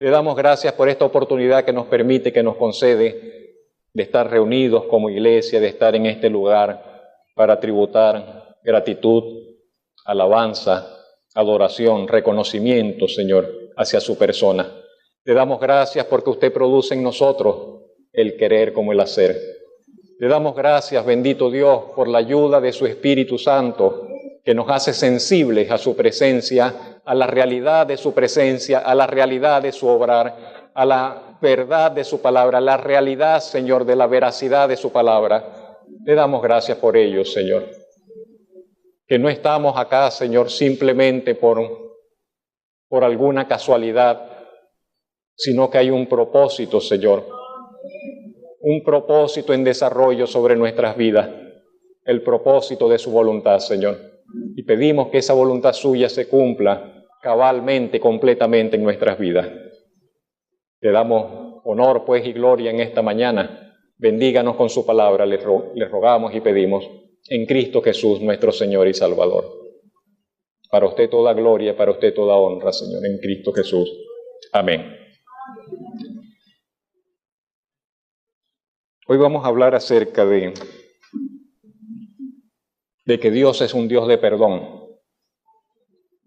Le damos gracias por esta oportunidad que nos permite, que nos concede, de estar reunidos como iglesia, de estar en este lugar para tributar gratitud, alabanza, adoración, reconocimiento, Señor, hacia su persona. Le damos gracias porque usted produce en nosotros el querer como el hacer. Le damos gracias, bendito Dios, por la ayuda de su Espíritu Santo, que nos hace sensibles a su presencia, a la realidad de su presencia, a la realidad de su obrar, a la verdad de su palabra, a la realidad, Señor, de la veracidad de su palabra. Le damos gracias por ello, Señor. Que no estamos acá, Señor, simplemente por alguna casualidad, sino que hay un propósito, Señor. Un propósito en desarrollo sobre nuestras vidas. El propósito de su voluntad, Señor. Y pedimos que esa voluntad suya se cumpla cabalmente, completamente en nuestras vidas. Le damos honor, pues, y gloria en esta mañana. Bendíganos con su palabra, le rogamos y pedimos, en Cristo Jesús, nuestro Señor y Salvador. Para usted toda gloria, para usted toda honra, Señor, en Cristo Jesús. Amén. Hoy vamos a hablar acerca de que Dios es un Dios de perdón.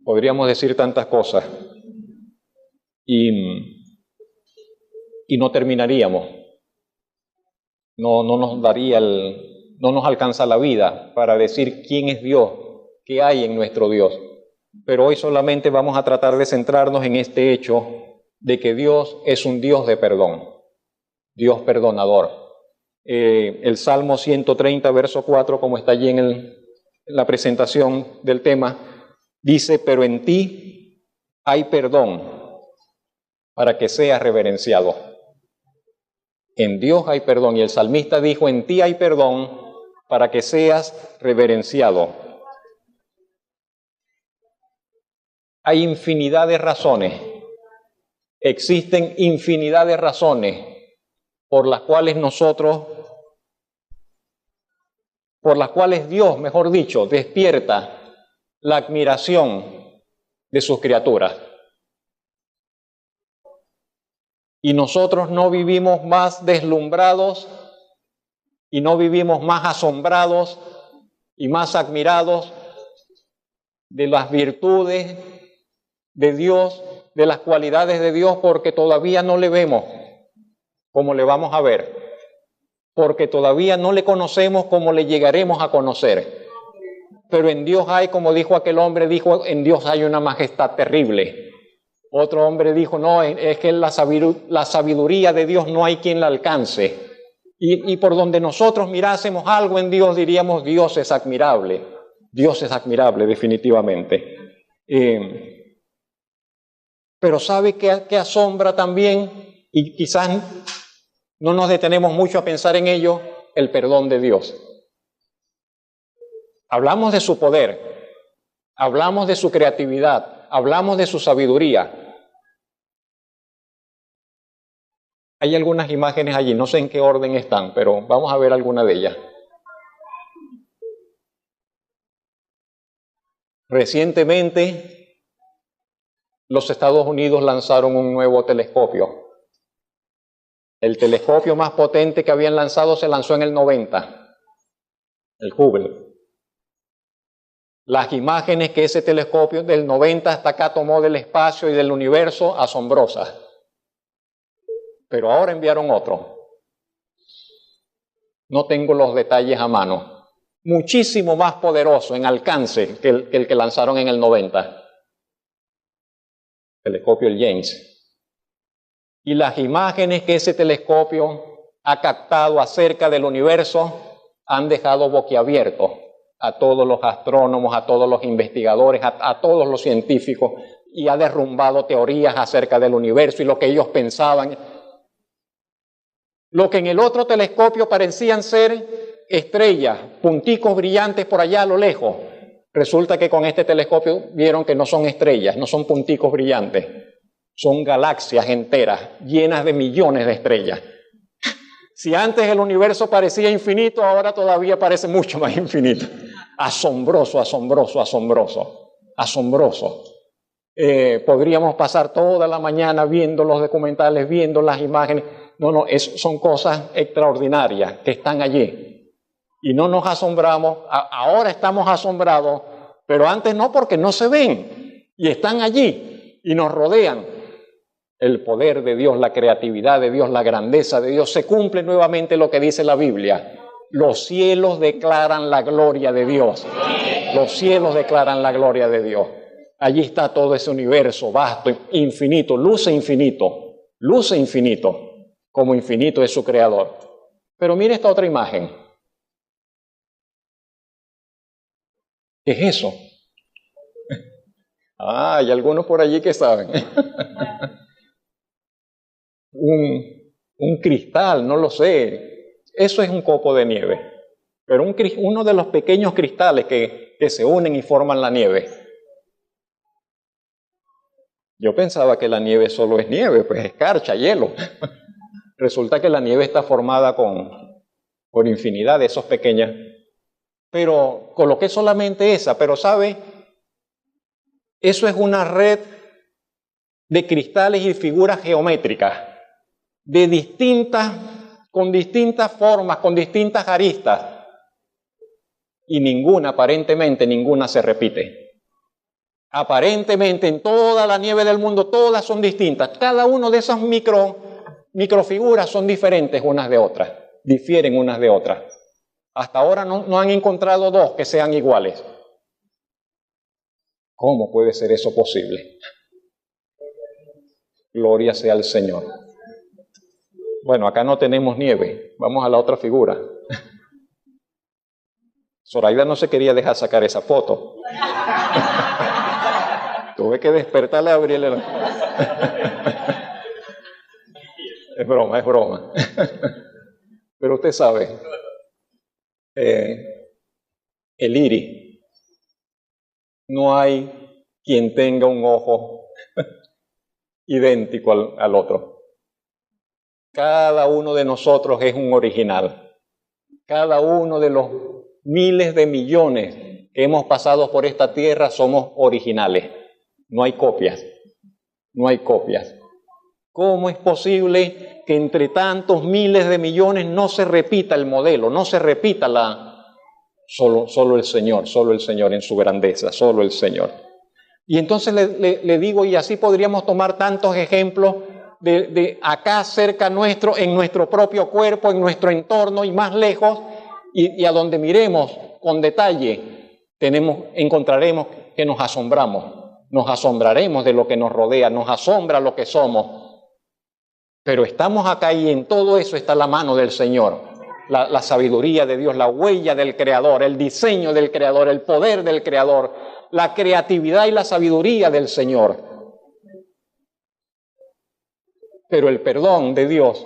Podríamos decir tantas cosas y no terminaríamos. No nos alcanza la vida para decir quién es Dios, qué hay en nuestro Dios. Pero hoy solamente vamos a tratar de centrarnos en este hecho de que Dios es un Dios de perdón, Dios perdonador. El Salmo 130, verso 4, como está allí en la presentación del tema, dice, pero en ti hay perdón para que seas reverenciado. En Dios hay perdón, y el salmista dijo, en ti hay perdón para que seas reverenciado. Hay infinidad de razones, existen infinidad de razones por las cuales Dios, mejor dicho, despierta la admiración de sus criaturas. Y nosotros no vivimos más deslumbrados y no vivimos más asombrados y más admirados de las virtudes de Dios, de las cualidades de Dios, porque todavía no le vemos como le vamos a ver, porque todavía no le conocemos como le llegaremos a conocer. Pero en Dios hay, como dijo aquel hombre, dijo, en Dios hay una majestad terrible. Otro hombre dijo, no, es que la sabiduría de Dios no hay quien la alcance. Y por donde nosotros mirásemos algo en Dios, diríamos, Dios es admirable. Dios es admirable, definitivamente. Pero ¿sabe qué asombra también? Y quizás no nos detenemos mucho a pensar en ello, el perdón de Dios. Hablamos de su poder, hablamos de su creatividad, hablamos de su sabiduría. Hay algunas imágenes allí, no sé en qué orden están, pero vamos a ver alguna de ellas. Recientemente, los Estados Unidos lanzaron un nuevo telescopio. El telescopio más potente que habían lanzado se lanzó en el 90, el Hubble. Las imágenes que ese telescopio del 90 hasta acá tomó del espacio y del universo, asombrosas. Pero ahora enviaron otro. No tengo los detalles a mano. Muchísimo más poderoso en alcance que el que lanzaron en el 90. Telescopio el James. Y las imágenes que ese telescopio ha captado acerca del universo han dejado boquiabiertos a todos los astrónomos, a todos los investigadores, a todos los científicos, y ha derrumbado teorías acerca del universo y lo que ellos pensaban. Lo que en el otro telescopio parecían ser estrellas, punticos brillantes por allá a lo lejos, resulta que con este telescopio vieron que no son estrellas, no son punticos brillantes, son galaxias enteras, llenas de millones de estrellas. Si antes el universo parecía infinito, ahora todavía parece mucho más infinito. Asombroso, asombroso, asombroso, asombroso. Podríamos pasar toda la mañana viendo los documentales, viendo las imágenes. No, son cosas extraordinarias que están allí. Y no nos asombramos, ahora estamos asombrados, pero antes no, porque no se ven. Y están allí y nos rodean. El poder de Dios, la creatividad de Dios, la grandeza de Dios. Se cumple nuevamente lo que dice la Biblia. Los cielos declaran la gloria de Dios. Los cielos declaran la gloria de Dios. Allí está todo ese universo vasto, infinito, luce infinito, como infinito es su creador. Pero mire esta otra imagen. ¿Qué es eso? Hay algunos por allí que saben. Un cristal, no lo sé. Eso es un copo de nieve. Pero uno de los pequeños cristales que se unen y forman la nieve. Yo pensaba que la nieve solo es nieve, pues escarcha, hielo. Resulta que la nieve está formada por infinidad de esos pequeñas. Pero coloqué solamente esa, pero ¿sabe? Eso es una red de cristales y figuras geométricas, con distintas formas, con distintas aristas. Y aparentemente ninguna se repite. Aparentemente en toda la nieve del mundo todas son distintas. Cada una de esas microfiguras son diferentes unas de otras, difieren unas de otras. Hasta ahora no han encontrado dos que sean iguales. ¿Cómo puede ser eso posible? Gloria sea al Señor. Bueno, acá no tenemos nieve. Vamos a la otra figura. Zoraida no se quería dejar sacar esa foto. Tuve que despertarle a Gabriela. Es broma. Pero usted sabe, el iris, no hay quien tenga un ojo idéntico al otro. Cada uno de nosotros es un original. Cada uno de los miles de millones que hemos pasado por esta tierra somos originales. No hay copias. ¿Cómo es posible que entre tantos miles de millones no se repita el modelo, no se repita solo el Señor en su grandeza, solo el Señor? Y entonces le digo, y así podríamos tomar tantos ejemplos de acá cerca nuestro, en nuestro propio cuerpo, en nuestro entorno y más lejos, y a donde miremos con detalle, encontraremos que nos asombraremos de lo que nos rodea, nos asombra lo que somos. Pero estamos acá y en todo eso está la mano del Señor, la sabiduría de Dios, la huella del Creador, el diseño del Creador, el poder del Creador, la creatividad y la sabiduría del Señor. Pero el perdón de Dios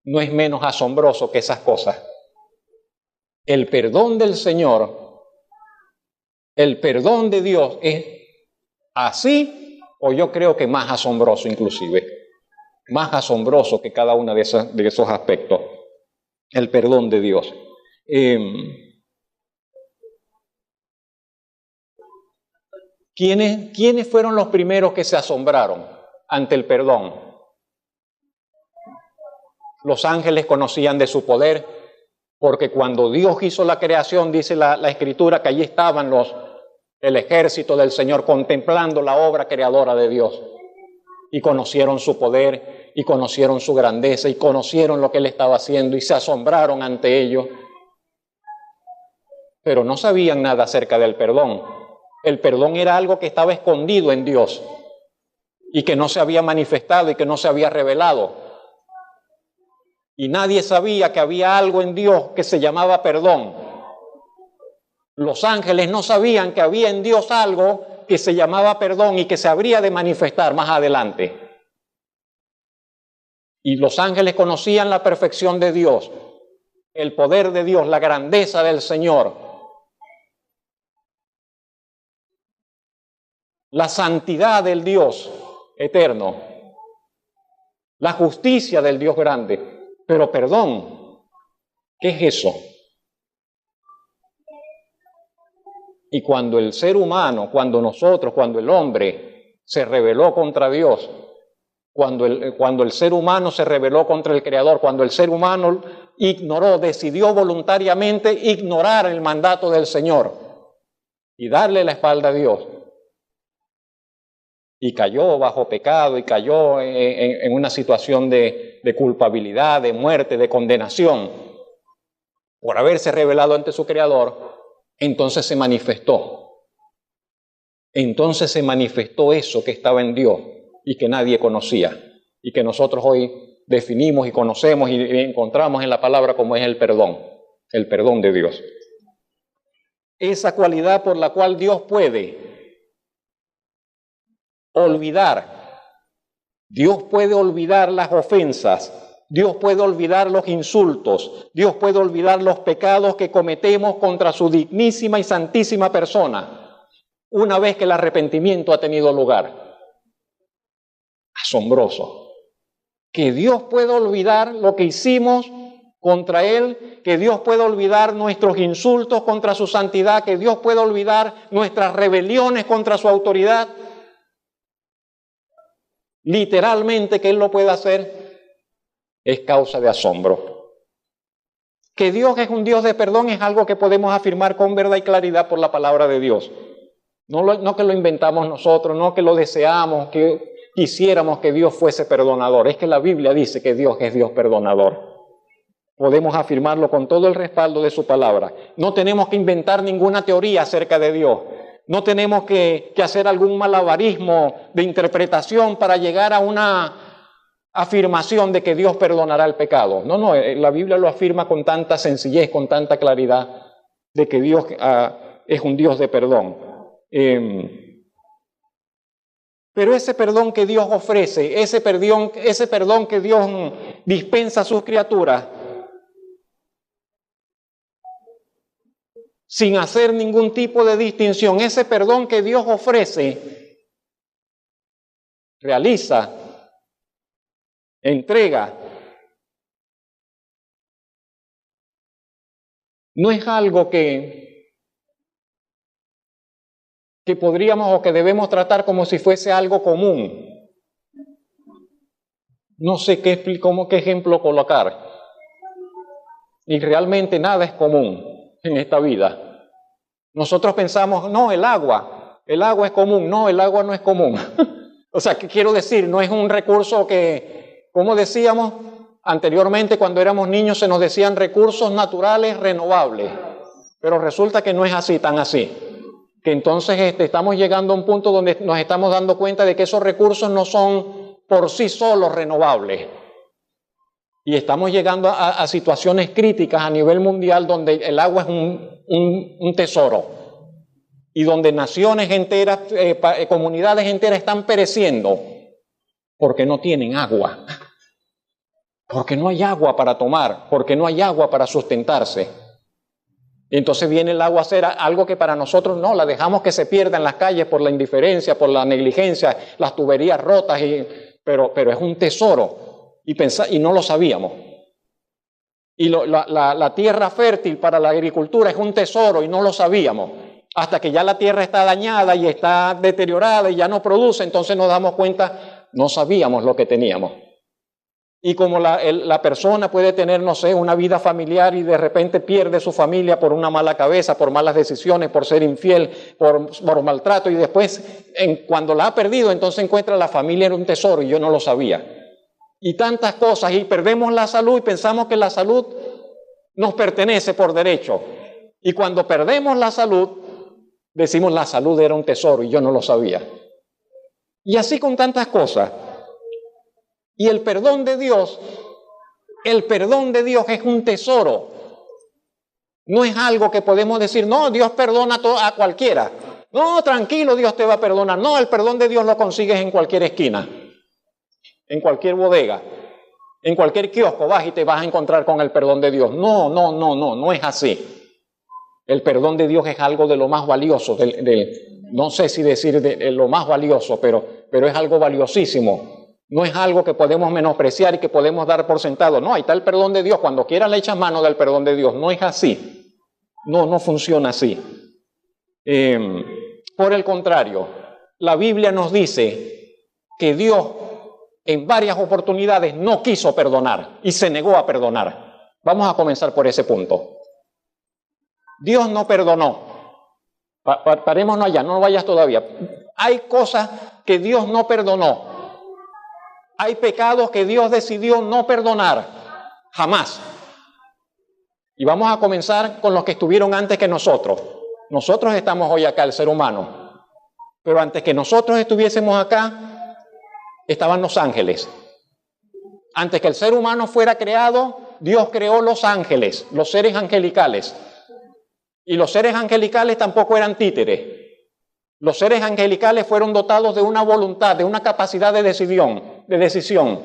no es menos asombroso que esas cosas. El perdón del Señor, el perdón de Dios es así, o yo creo que más asombroso inclusive, más asombroso que cada uno de esos aspectos, el perdón de Dios. ¿Quiénes fueron los primeros que se asombraron ante el perdón? Los ángeles conocían de su poder, porque cuando Dios hizo la creación, dice la Escritura, que allí estaban el ejército del Señor contemplando la obra creadora de Dios. Y conocieron su poder, y conocieron su grandeza, y conocieron lo que Él estaba haciendo, y se asombraron ante ello. Pero no sabían nada acerca del perdón. El perdón era algo que estaba escondido en Dios, y que no se había manifestado, y que no se había revelado. Y nadie sabía que había algo en Dios que se llamaba perdón. Los ángeles no sabían que había en Dios algo que se llamaba perdón y que se habría de manifestar más adelante. Y los ángeles conocían la perfección de Dios, el poder de Dios, la grandeza del Señor, la santidad del Dios eterno, la justicia del Dios grande. Pero perdón, ¿qué es eso? Y cuando el ser humano, cuando el hombre se rebeló contra Dios, cuando el ser humano se rebeló contra el Creador, cuando el ser humano decidió voluntariamente ignorar el mandato del Señor y darle la espalda a Dios. Y cayó bajo pecado y cayó en una situación de culpabilidad, de muerte, de condenación, por haberse rebelado ante su Creador. Entonces se manifestó. Entonces se manifestó eso que estaba en Dios y que nadie conocía, y que nosotros hoy definimos y conocemos y encontramos en la palabra como es el perdón de Dios. Esa cualidad por la cual Dios puede olvidar. Dios puede olvidar las ofensas, Dios puede olvidar los insultos, Dios puede olvidar los pecados que cometemos contra su dignísima y santísima persona, una vez que el arrepentimiento ha tenido lugar. Asombroso. Que Dios pueda olvidar lo que hicimos contra Él, que Dios pueda olvidar nuestros insultos contra su santidad, que Dios pueda olvidar nuestras rebeliones contra su autoridad. Literalmente que Él lo pueda hacer es causa de asombro. Que Dios es un Dios de perdón es algo que podemos afirmar con verdad y claridad por la palabra de Dios. No que lo inventamos nosotros, no que lo deseamos, que quisiéramos que Dios fuese perdonador. Es que la Biblia dice que Dios es Dios perdonador. Podemos afirmarlo con todo el respaldo de su palabra. No tenemos que inventar ninguna teoría acerca de Dios. No tenemos que hacer algún malabarismo de interpretación para llegar a una afirmación de que Dios perdonará el pecado. No, la Biblia lo afirma con tanta sencillez, con tanta claridad, de que Dios es un Dios de perdón. Pero ese perdón que Dios ofrece, ese perdón que Dios dispensa a sus criaturas, sin hacer ningún tipo de distinción, ese perdón que Dios ofrece, realiza, entrega, no es algo que podríamos o que debemos tratar como si fuese algo común. No sé qué ejemplo colocar. Y realmente nada es común en esta vida. Nosotros pensamos, no, el agua es común. No, el agua no es común. O sea, ¿qué quiero decir? No es un recurso que, como decíamos anteriormente cuando éramos niños, se nos decían recursos naturales renovables. Pero resulta que no es así, tan así. Que entonces estamos llegando a un punto donde nos estamos dando cuenta de que esos recursos no son por sí solos renovables. Y estamos llegando a situaciones críticas a nivel mundial donde el agua es un tesoro. Y donde naciones enteras, comunidades enteras están pereciendo porque no tienen agua. Porque no hay agua para tomar, porque no hay agua para sustentarse. Y entonces viene el agua a ser algo que para nosotros no, la dejamos que se pierda en las calles por la indiferencia, por la negligencia, las tuberías rotas, pero es un tesoro y no lo sabíamos. Y la tierra fértil para la agricultura es un tesoro y no lo sabíamos. Hasta que ya la tierra está dañada y está deteriorada y ya no produce, entonces nos damos cuenta, no sabíamos lo que teníamos. Y como la persona puede tener, no sé, una vida familiar y de repente pierde su familia por una mala cabeza, por malas decisiones, por ser infiel, por maltrato, y después cuando la ha perdido, entonces encuentra la familia en un tesoro y yo no lo sabía. Y tantas cosas, y perdemos la salud y pensamos que la salud nos pertenece por derecho. Y cuando perdemos la salud, decimos la salud era un tesoro y yo no lo sabía. Y así con tantas cosas. Y el perdón de Dios es un tesoro. No es algo que podemos decir, no, Dios perdona a cualquiera. No, tranquilo, Dios te va a perdonar. No, el perdón de Dios lo consigues en cualquier esquina, en cualquier bodega, en cualquier kiosco. Vas y te vas a encontrar con el perdón de Dios. No es así. El perdón de Dios es algo de lo más valioso, no sé si decir de lo más valioso, pero es algo valiosísimo. No es algo que podemos menospreciar y que podemos dar por sentado. No, ahí está el perdón de Dios. Cuando quieras le echas mano del perdón de Dios. No es así. No funciona así. Por el contrario, la Biblia nos dice que Dios en varias oportunidades no quiso perdonar y se negó a perdonar. Vamos a comenzar por ese punto. Dios no perdonó. Parémonos allá, no vayas todavía. Hay cosas que Dios no perdonó. Hay pecados que Dios decidió no perdonar. Jamás. Y vamos a comenzar con los que estuvieron antes que nosotros. Nosotros estamos hoy acá, el ser humano. Pero antes que nosotros estuviésemos acá, estaban los ángeles. Antes que el ser humano fuera creado, Dios creó los ángeles, los seres angelicales. Y los seres angelicales tampoco eran títeres. Los seres angelicales fueron dotados de una voluntad, de una capacidad de decisión.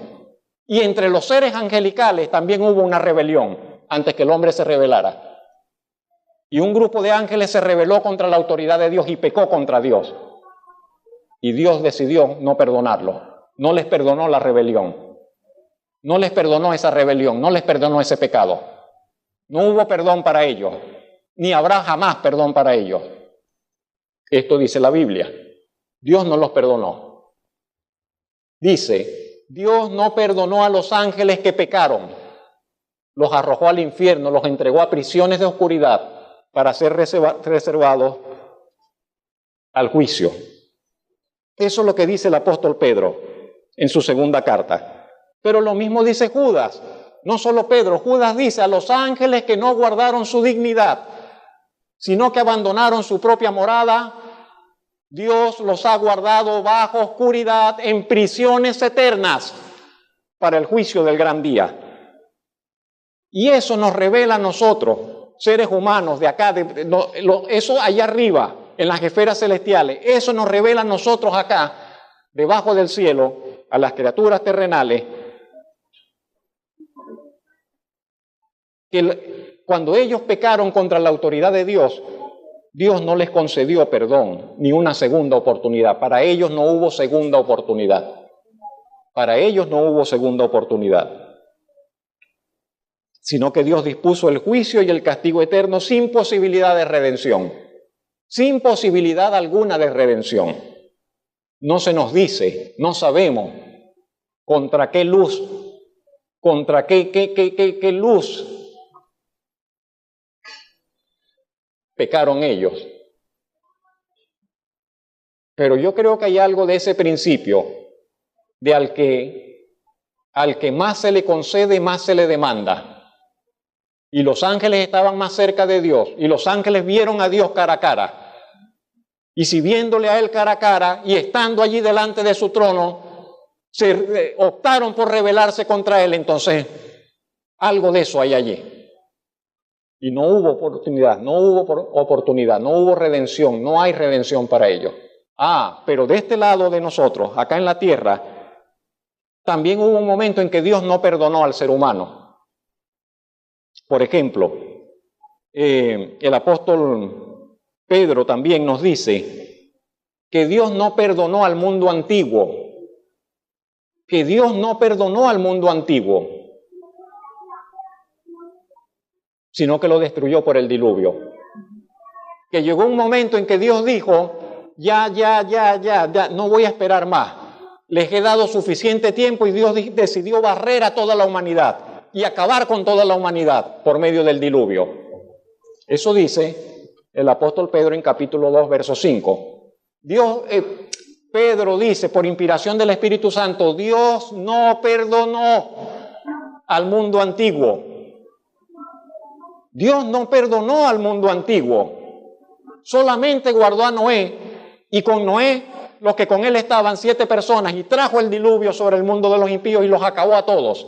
Y entre los seres angelicales también hubo una rebelión antes que el hombre se rebelara. Y un grupo de ángeles se rebeló contra la autoridad de Dios y pecó contra Dios. Y Dios decidió no perdonarlo. No les perdonó la rebelión. No les perdonó esa rebelión. No les perdonó ese pecado. No hubo perdón para ellos. Ni habrá jamás perdón para ellos. Esto dice la Biblia. Dios no los perdonó. Dice, Dios no perdonó a los ángeles que pecaron. Los arrojó al infierno, los entregó a prisiones de oscuridad para ser reservados al juicio. Eso es lo que dice el apóstol Pedro en su segunda carta. Pero lo mismo dice Judas. No solo Pedro, Judas dice a los ángeles que no guardaron su dignidad, sino que abandonaron su propia morada, Dios los ha guardado bajo oscuridad en prisiones eternas para el juicio del gran día. Y eso nos revela a nosotros, seres humanos de acá, eso allá arriba, en las esferas celestiales, eso nos revela a nosotros acá, debajo del cielo, a las criaturas terrenales, que cuando ellos pecaron contra la autoridad de Dios, Dios no les concedió perdón, ni una segunda oportunidad. Para ellos no hubo segunda oportunidad. Para ellos no hubo segunda oportunidad. Sino que Dios dispuso el juicio y el castigo eterno sin posibilidad de redención. Sin posibilidad alguna de redención. No se nos dice, no sabemos contra qué luz, contra qué luz pecaron ellos. Pero yo creo que hay algo de ese principio, de al que más se le concede, más se le demanda. Y los ángeles estaban más cerca de Dios, y los ángeles vieron a Dios cara a cara. Y si viéndole a Él cara a cara, y estando allí delante de su trono, optaron por rebelarse contra Él, entonces algo de eso hay allí. Y no hubo oportunidad, no hubo redención, no hay redención para ellos. Pero de este lado de nosotros, acá en la tierra, también hubo un momento en que Dios no perdonó al ser humano. Por ejemplo, el apóstol Pedro también nos dice que Dios no perdonó al mundo antiguo, que Dios no perdonó al mundo antiguo, sino que lo destruyó por el diluvio. Que llegó un momento en que Dios dijo, ya, no voy a esperar más. Les he dado suficiente tiempo y Dios decidió barrer a toda la humanidad y acabar con toda la humanidad por medio del diluvio. Eso dice el apóstol Pedro en capítulo 2, verso 5. Pedro dice, por inspiración del Espíritu Santo, Dios no perdonó al mundo antiguo. Dios no perdonó al mundo antiguo. Solamente guardó a Noé, y con Noé, los que con él estaban, 7 personas, y trajo el diluvio sobre el mundo de los impíos y los acabó a todos.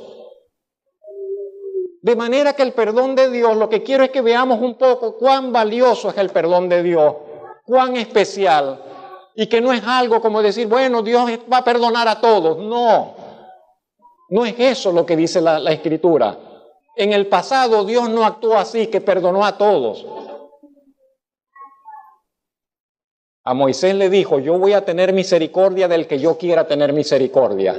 De manera que el perdón de Dios, lo que quiero es que veamos un poco cuán valioso es el perdón de Dios, cuán especial, y que no es algo como decir, bueno, Dios va a perdonar a todos. No es eso lo que dice la Escritura. En el pasado Dios no actuó así, que perdonó a todos. A Moisés le dijo, yo voy a tener misericordia del que yo quiera tener misericordia.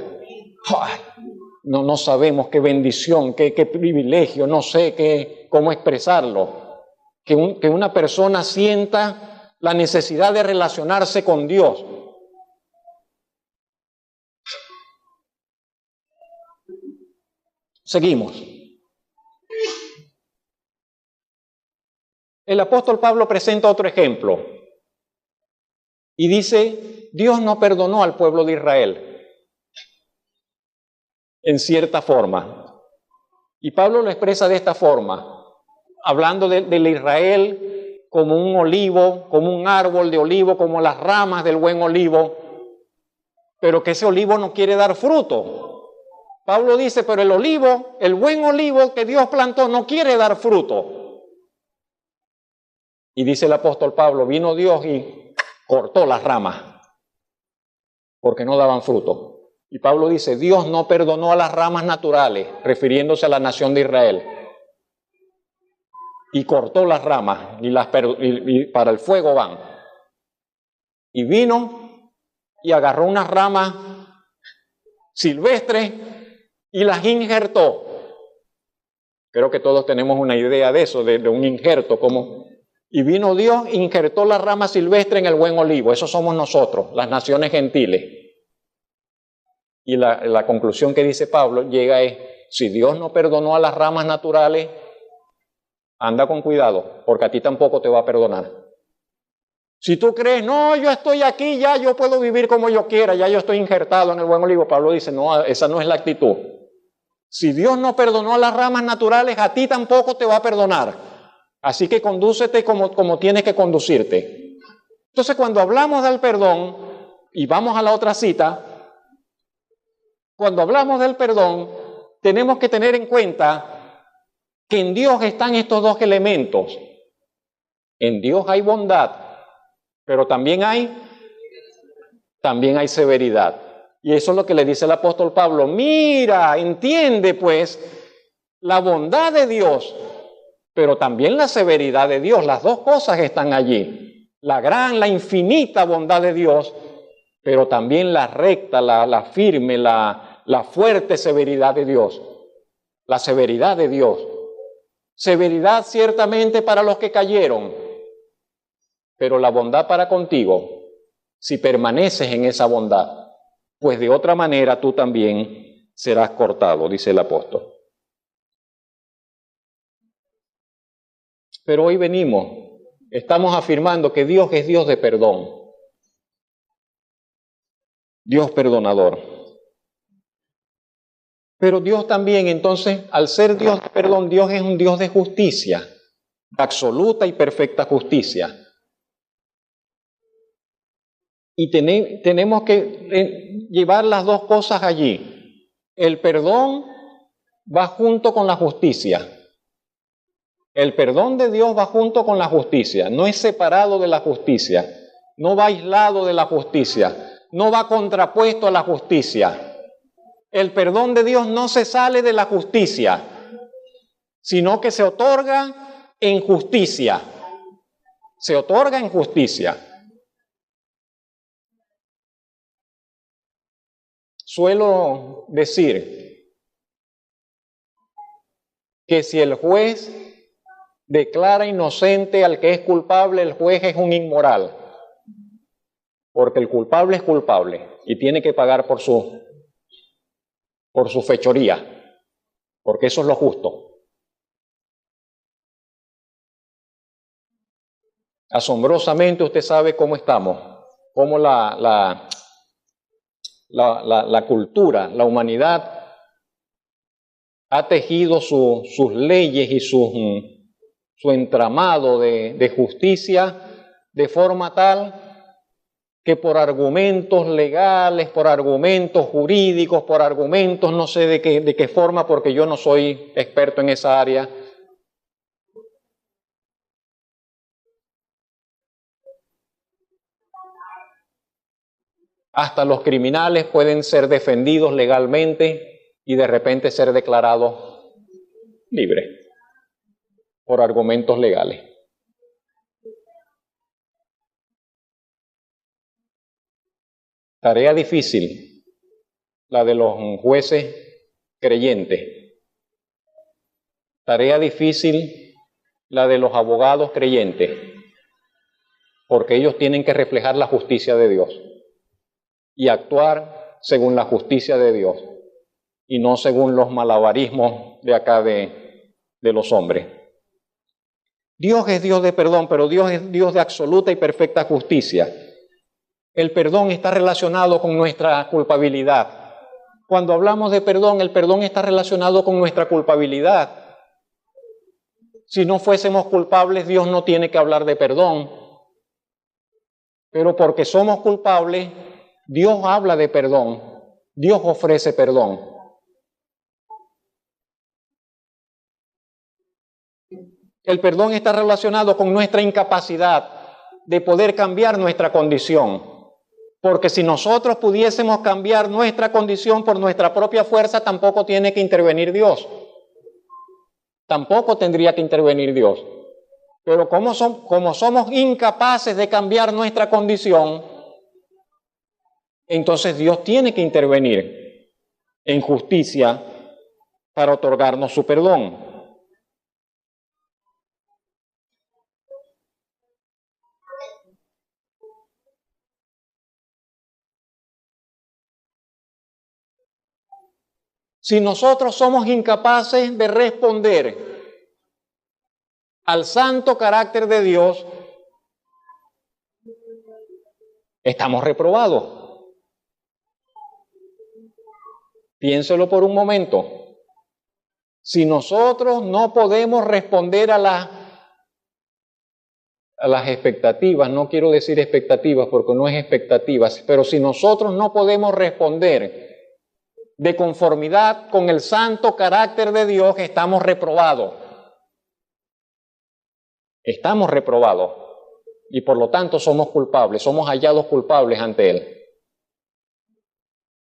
No sabemos qué bendición, qué privilegio, no sé cómo expresarlo. Que una persona sienta la necesidad de relacionarse con Dios Seguimos. El apóstol Pablo presenta otro ejemplo y dice, Dios no perdonó al pueblo de Israel en cierta forma. Y Pablo lo expresa de esta forma, hablando del Israel como un olivo, como un árbol de olivo, como las ramas del buen olivo, pero que ese olivo no quiere dar fruto. Pablo dice, pero el olivo, el buen olivo que Dios plantó, no quiere dar fruto. Y dice el apóstol Pablo, vino Dios y cortó las ramas, porque no daban fruto. Y Pablo dice, Dios no perdonó a las ramas naturales, refiriéndose a la nación de Israel. Y cortó las ramas, y para el fuego van. Y vino y agarró unas ramas silvestres y las injertó. Creo que todos tenemos una idea de eso, de un injerto, como... Y vino Dios, injertó la rama silvestre en el buen olivo. Eso somos nosotros, las naciones gentiles. Y la conclusión que dice Pablo llega es, si Dios no perdonó a las ramas naturales, anda con cuidado, porque a ti tampoco te va a perdonar. Si tú crees, no, yo estoy aquí, ya yo puedo vivir como yo quiera, ya yo estoy injertado en el buen olivo, Pablo dice, no, esa no es la actitud. Si Dios no perdonó a las ramas naturales, a ti tampoco te va a perdonar. Así que condúcete como tienes que conducirte. Entonces, cuando hablamos del perdón, y vamos a la otra cita, cuando hablamos del perdón, tenemos que tener en cuenta que en Dios están estos dos elementos. En Dios hay bondad, pero también hay severidad. Y eso es lo que le dice el apóstol Pablo. Mira, entiende pues la bondad de Dios, pero también la severidad de Dios. Las dos cosas están allí. La infinita bondad de Dios, pero también la recta, la firme, la fuerte severidad de Dios. La severidad de Dios. Severidad ciertamente para los que cayeron, pero la bondad para contigo, si permaneces en esa bondad, pues de otra manera tú también serás cortado, dice el apóstol. Pero hoy estamos afirmando que Dios es Dios de perdón, Dios perdonador. Pero Dios también, entonces, al ser Dios de perdón, Dios es un Dios de justicia, absoluta y perfecta justicia. Y tenemos que llevar las dos cosas allí. El perdón va junto con la justicia. El perdón de Dios va junto con la justicia, no es separado de la justicia, no va aislado de la justicia, no va contrapuesto a la justicia. El perdón de Dios no se sale de la justicia, sino que se otorga en justicia. Se otorga en justicia. Suelo decir que si el juez declara inocente al que es culpable, el juez es un inmoral, porque el culpable es culpable y tiene que pagar por su fechoría, porque eso es lo justo. Asombrosamente usted sabe cómo estamos, cómo la cultura, la humanidad ha tejido sus leyes y su entramado de justicia de forma tal que por argumentos legales, por argumentos jurídicos, por argumentos no sé de qué forma, porque yo no soy experto en esa área, hasta los criminales pueden ser defendidos legalmente y de repente ser declarados libres por argumentos legales. Tarea difícil, la de los jueces creyentes. Tarea difícil, la de los abogados creyentes, porque ellos tienen que reflejar la justicia de Dios y actuar según la justicia de Dios. y no según los malabarismos de acá de los hombres. Dios es Dios de perdón, pero Dios es Dios de absoluta y perfecta justicia. El perdón está relacionado con nuestra culpabilidad. Cuando hablamos de perdón, el perdón está relacionado con nuestra culpabilidad. Si no fuésemos culpables, Dios no tiene que hablar de perdón. Pero porque somos culpables, Dios habla de perdón. Dios ofrece perdón. El perdón está relacionado con nuestra incapacidad de poder cambiar nuestra condición. Porque si nosotros pudiésemos cambiar nuestra condición por nuestra propia fuerza, tampoco tiene que intervenir Dios. Tampoco tendría que intervenir Dios. Pero como somos incapaces de cambiar nuestra condición, entonces Dios tiene que intervenir en justicia para otorgarnos su perdón. Si nosotros somos incapaces de responder al santo carácter de Dios, estamos reprobados. Piénselo por un momento. Si nosotros no podemos responder a las expectativas, no quiero decir expectativas porque no es expectativas, pero si nosotros no podemos responder de conformidad con el santo carácter de Dios, estamos reprobados. Estamos reprobados y por lo tanto somos culpables, somos hallados culpables ante Él.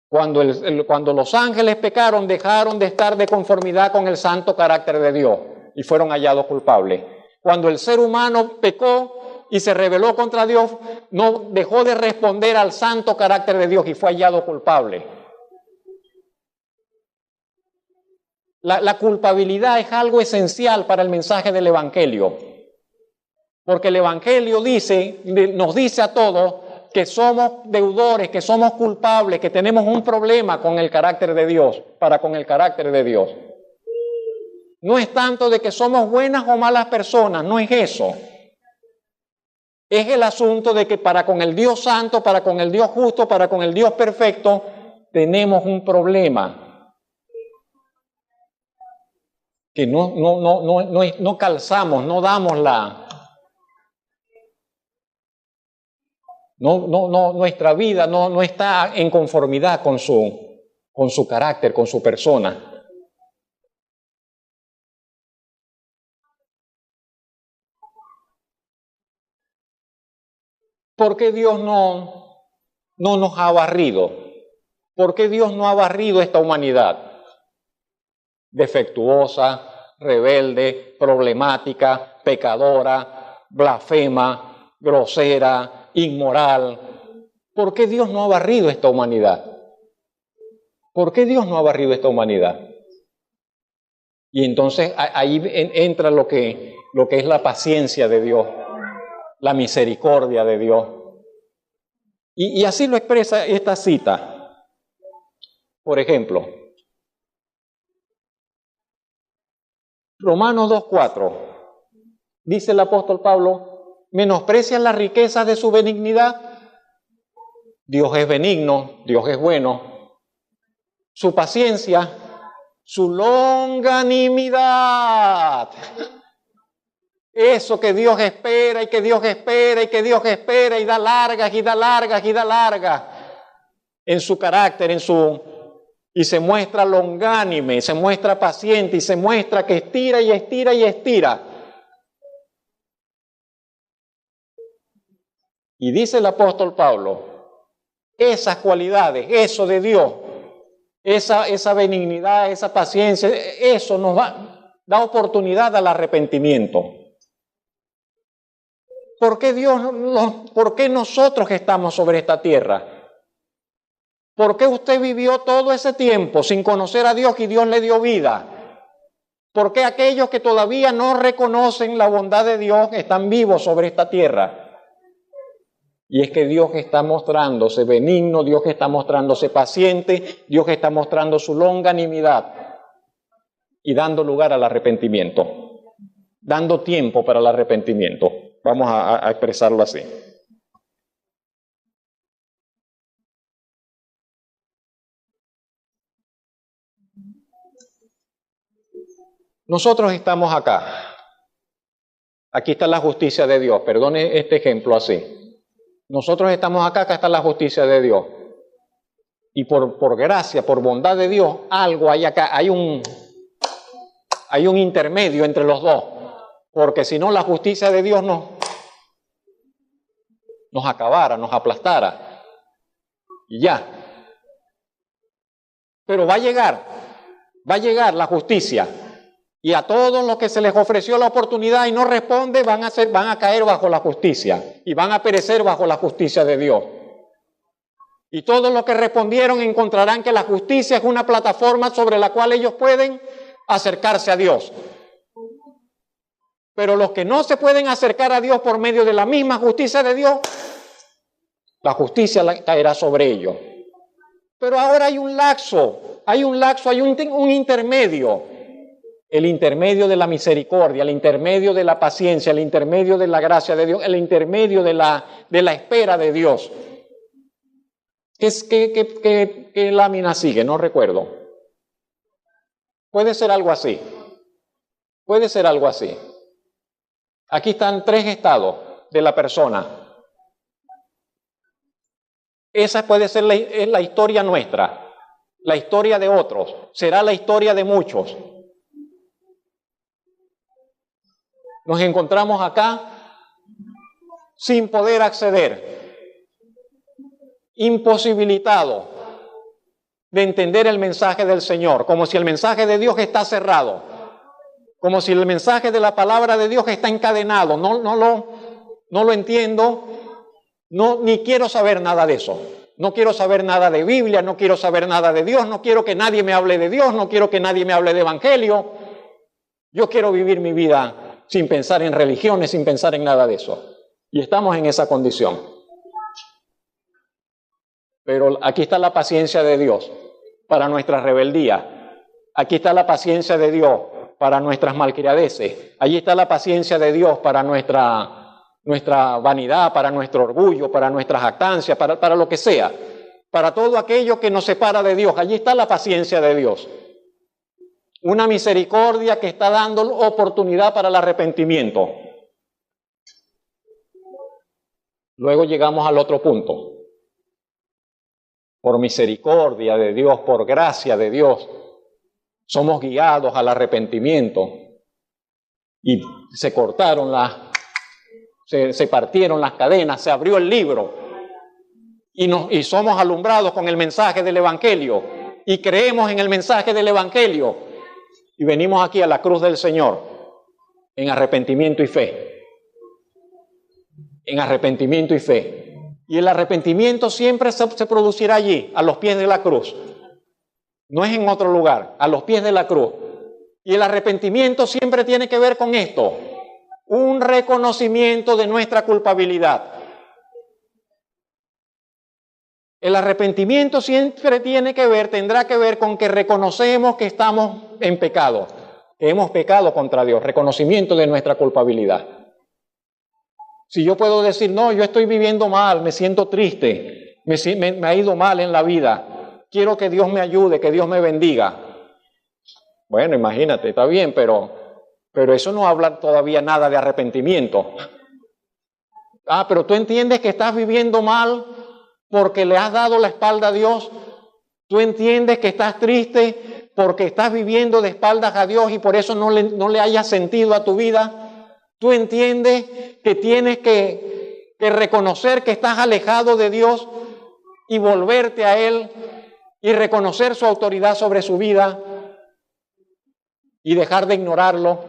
Cuando los ángeles pecaron, dejaron de estar de conformidad con el santo carácter de Dios y fueron hallados culpables. Cuando el ser humano pecó y se rebeló contra Dios, no dejó de responder al santo carácter de Dios y fue hallado culpable. La culpabilidad es algo esencial para el mensaje del Evangelio, porque el Evangelio nos dice a todos que somos deudores, que somos culpables, que tenemos un problema con el carácter de Dios, con el carácter de Dios. No es tanto de que somos buenas o malas personas, no es eso. Es el asunto de que para con el Dios santo, para con el Dios justo, para con el Dios perfecto, tenemos un problema. Que no calzamos, no damos nuestra vida no está en conformidad con su carácter, con su persona. ¿Por qué Dios no nos ha barrido? ¿Por qué Dios no ha barrido esta humanidad? Defectuosa, rebelde, problemática, pecadora, blasfema, grosera, inmoral. ¿Por qué Dios no ha barrido esta humanidad? ¿Por qué Dios no ha barrido esta humanidad? Y entonces ahí entra lo que es la paciencia de Dios, la misericordia de Dios. Y así lo expresa esta cita. Por ejemplo, Romanos 2:4, dice el apóstol Pablo, ¿menosprecian las riquezas de su benignidad? Dios es benigno, Dios es bueno. Su paciencia, su longanimidad. Eso que Dios espera y que Dios espera y que Dios espera y da largas y da largas y da largas en su carácter, y se muestra longánime, se muestra paciente y se muestra que estira y estira y estira. Y dice el apóstol Pablo, esas cualidades, eso de Dios, esa benignidad, esa paciencia, eso nos da oportunidad al arrepentimiento. ¿Por qué nosotros estamos sobre esta tierra? ¿Por qué usted vivió todo ese tiempo sin conocer a Dios y Dios le dio vida? ¿Por qué aquellos que todavía no reconocen la bondad de Dios están vivos sobre esta tierra? Y es que Dios está mostrándose benigno, Dios está mostrándose paciente, Dios está mostrando su longanimidad y dando lugar al arrepentimiento, dando tiempo para el arrepentimiento. Vamos a expresarlo así. Nosotros estamos acá. Aquí está la justicia de Dios. Perdone este ejemplo así. Nosotros estamos acá, acá está la justicia de Dios. Y por gracia, por bondad de Dios, algo hay acá. Hay un intermedio entre los dos. Porque si no, la justicia de Dios nos acabara, nos aplastara. Y ya. Pero va a llegar la justicia. Y a todos los que se les ofreció la oportunidad y no responde, van a caer bajo la justicia y van a perecer bajo la justicia de Dios. Y todos los que respondieron encontrarán que la justicia es una plataforma sobre la cual ellos pueden acercarse a Dios. Pero los que no se pueden acercar a Dios por medio de la misma justicia de Dios, la justicia caerá sobre ellos. Pero ahora hay un lapso, hay un intermedio. El intermedio de la misericordia, el intermedio de la paciencia, el intermedio de la gracia de Dios, el intermedio de la espera de Dios. ¿Qué lámina sigue? No recuerdo. Puede ser algo así. Puede ser algo así. Aquí están 3 estados de la persona. Esa puede ser la historia nuestra, la historia de otros, será la historia de muchos. Nos encontramos acá sin poder acceder, imposibilitado de entender el mensaje del Señor, como si el mensaje de Dios está cerrado, como si el mensaje de la palabra de Dios está encadenado. No lo entiendo, ni quiero saber nada de eso. No quiero saber nada de Biblia, no quiero saber nada de Dios, no quiero que nadie me hable de Dios, no quiero que nadie me hable de Evangelio. Yo quiero vivir mi vida sin pensar en religiones, sin pensar en nada de eso. Y estamos en esa condición. Pero aquí está la paciencia de Dios para nuestra rebeldía. Aquí está la paciencia de Dios para nuestras malcriadeces. Allí está la paciencia de Dios para nuestra vanidad, para nuestro orgullo, para nuestras jactancias, para lo que sea. Para todo aquello que nos separa de Dios. Allí está la paciencia de Dios. Una misericordia que está dando oportunidad para el arrepentimiento. Luego llegamos al otro punto. Por misericordia de Dios, por gracia de Dios, somos guiados al arrepentimiento. Y se partieron las cadenas, se abrió el libro. Y somos alumbrados con el mensaje del Evangelio. Y creemos en el mensaje del Evangelio. Y venimos aquí a la cruz del Señor en arrepentimiento y fe. En arrepentimiento y fe. Y el arrepentimiento siempre se producirá allí, a los pies de la cruz. No es en otro lugar, a los pies de la cruz. Y el arrepentimiento siempre tiene que ver con esto. Un reconocimiento de nuestra culpabilidad. El arrepentimiento siempre tendrá que ver con que reconocemos que estamos en pecado, que hemos pecado contra Dios, reconocimiento de nuestra culpabilidad. Si yo puedo decir, no, yo estoy viviendo mal, me siento triste, me ha ido mal en la vida, quiero que Dios me ayude, que Dios me bendiga. Bueno, imagínate, está bien, pero eso no habla todavía nada de arrepentimiento. Pero tú entiendes que estás viviendo mal porque le has dado la espalda a Dios. Tú entiendes que estás triste porque estás viviendo de espaldas a Dios y por eso no le hayas sentido a tu vida. Tú entiendes que tienes que reconocer que estás alejado de Dios y volverte a Él y reconocer su autoridad sobre su vida y dejar de ignorarlo.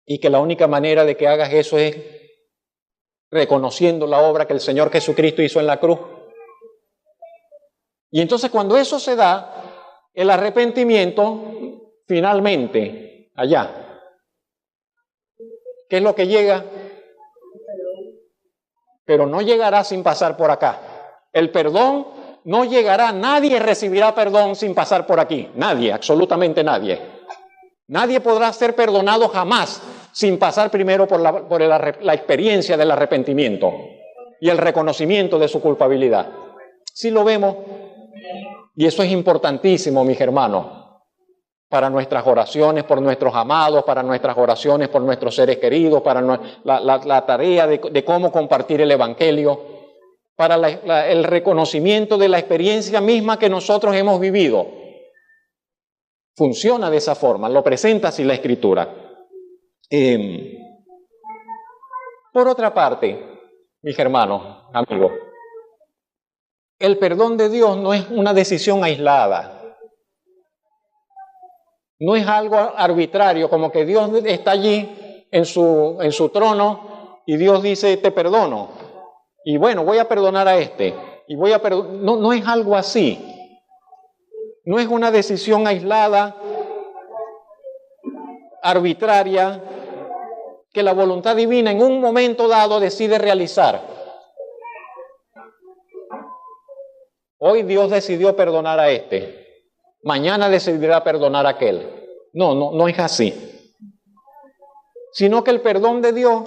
Y que la única manera de que hagas eso es reconociendo la obra que el Señor Jesucristo hizo en la cruz. Y entonces cuando eso se da, el arrepentimiento, finalmente, allá, ¿qué es lo que llega? pero no llegará sin pasar por acá. El perdón no llegará, nadie recibirá perdón sin pasar por aquí. Nadie, absolutamente nadie. Nadie podrá ser perdonado jamás sin pasar primero por la experiencia del arrepentimiento y el reconocimiento de su culpabilidad. ¿Sí lo vemos? Y eso es importantísimo, mis hermanos, para nuestras oraciones por nuestros amados, para nuestras oraciones por nuestros seres queridos, para la tarea de cómo compartir el Evangelio, para el reconocimiento de la experiencia misma que nosotros hemos vivido. Funciona de esa forma, lo presenta así la Escritura. Por otra parte, mis hermanos, amigos, el perdón de Dios no es una decisión aislada. No es algo arbitrario, como que Dios está allí en su trono y Dios dice, te perdono. Y bueno, voy a perdonar a este. Y voy a no es algo así. No es una decisión aislada, arbitraria, que la voluntad divina en un momento dado decide realizar. Hoy Dios decidió perdonar a este. Mañana decidirá perdonar a aquel. No es así. Sino que el perdón de Dios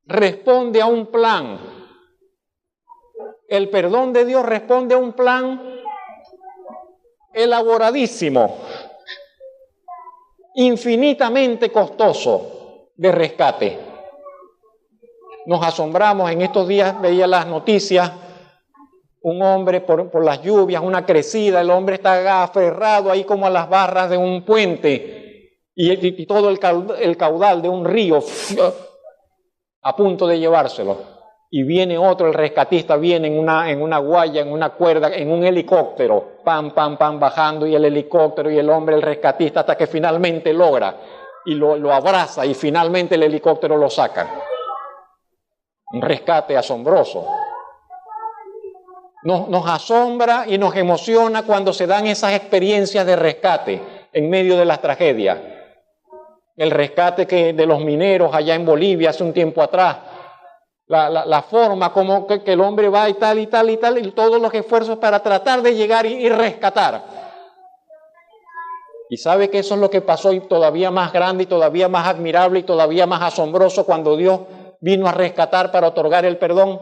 responde a un plan. El perdón de Dios responde a un plan elaboradísimo, infinitamente costoso de rescate. Nos asombramos, en estos días veía las noticias, un hombre por las lluvias, una crecida, el hombre está aferrado ahí como a las barras de un puente y todo el caudal de un río a punto de llevárselo. Y viene otro, el rescatista viene en una guaya, en una cuerda, en un helicóptero, pam, bajando, y el helicóptero y el hombre, el rescatista, hasta que finalmente logra y lo abraza y finalmente el helicóptero lo saca. Un rescate asombroso. Nos asombra y nos emociona cuando se dan esas experiencias de rescate en medio de las tragedias. El rescate de los mineros allá en Bolivia hace un tiempo atrás. La forma como que el hombre va y tal, y todos los esfuerzos para tratar de llegar y rescatar. Y sabe que eso es lo que pasó, y todavía más grande, y todavía más admirable, y todavía más asombroso cuando Dios vino a rescatar para otorgar el perdón.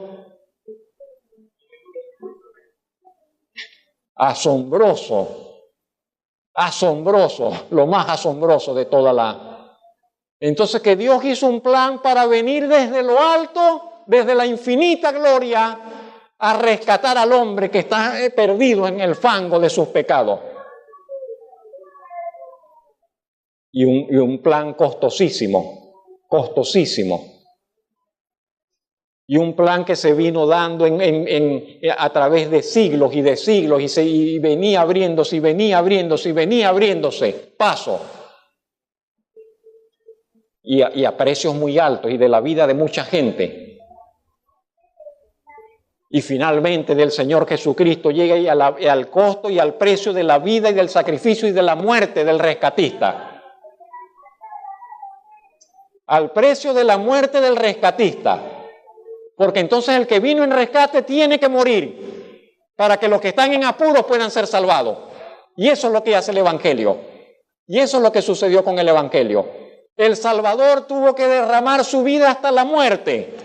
Asombroso, lo más asombroso de toda la... Entonces, que Dios hizo un plan para venir desde lo alto, desde la infinita gloria, a rescatar al hombre que está perdido en el fango de sus pecados. Y un plan costosísimo. Y un plan que se vino dando a través de siglos y de siglos, y venía abriéndose, paso. Y a precios muy altos, y de la vida de mucha gente. Y finalmente del Señor Jesucristo llega y al costo y al precio de la vida y del sacrificio y de la muerte del rescatista. Al precio de la muerte del rescatista. Porque entonces el que vino en rescate tiene que morir para que los que están en apuros puedan ser salvados. Y eso es lo que hace el Evangelio. Y eso es lo que sucedió con el Evangelio. El Salvador tuvo que derramar su vida hasta la muerte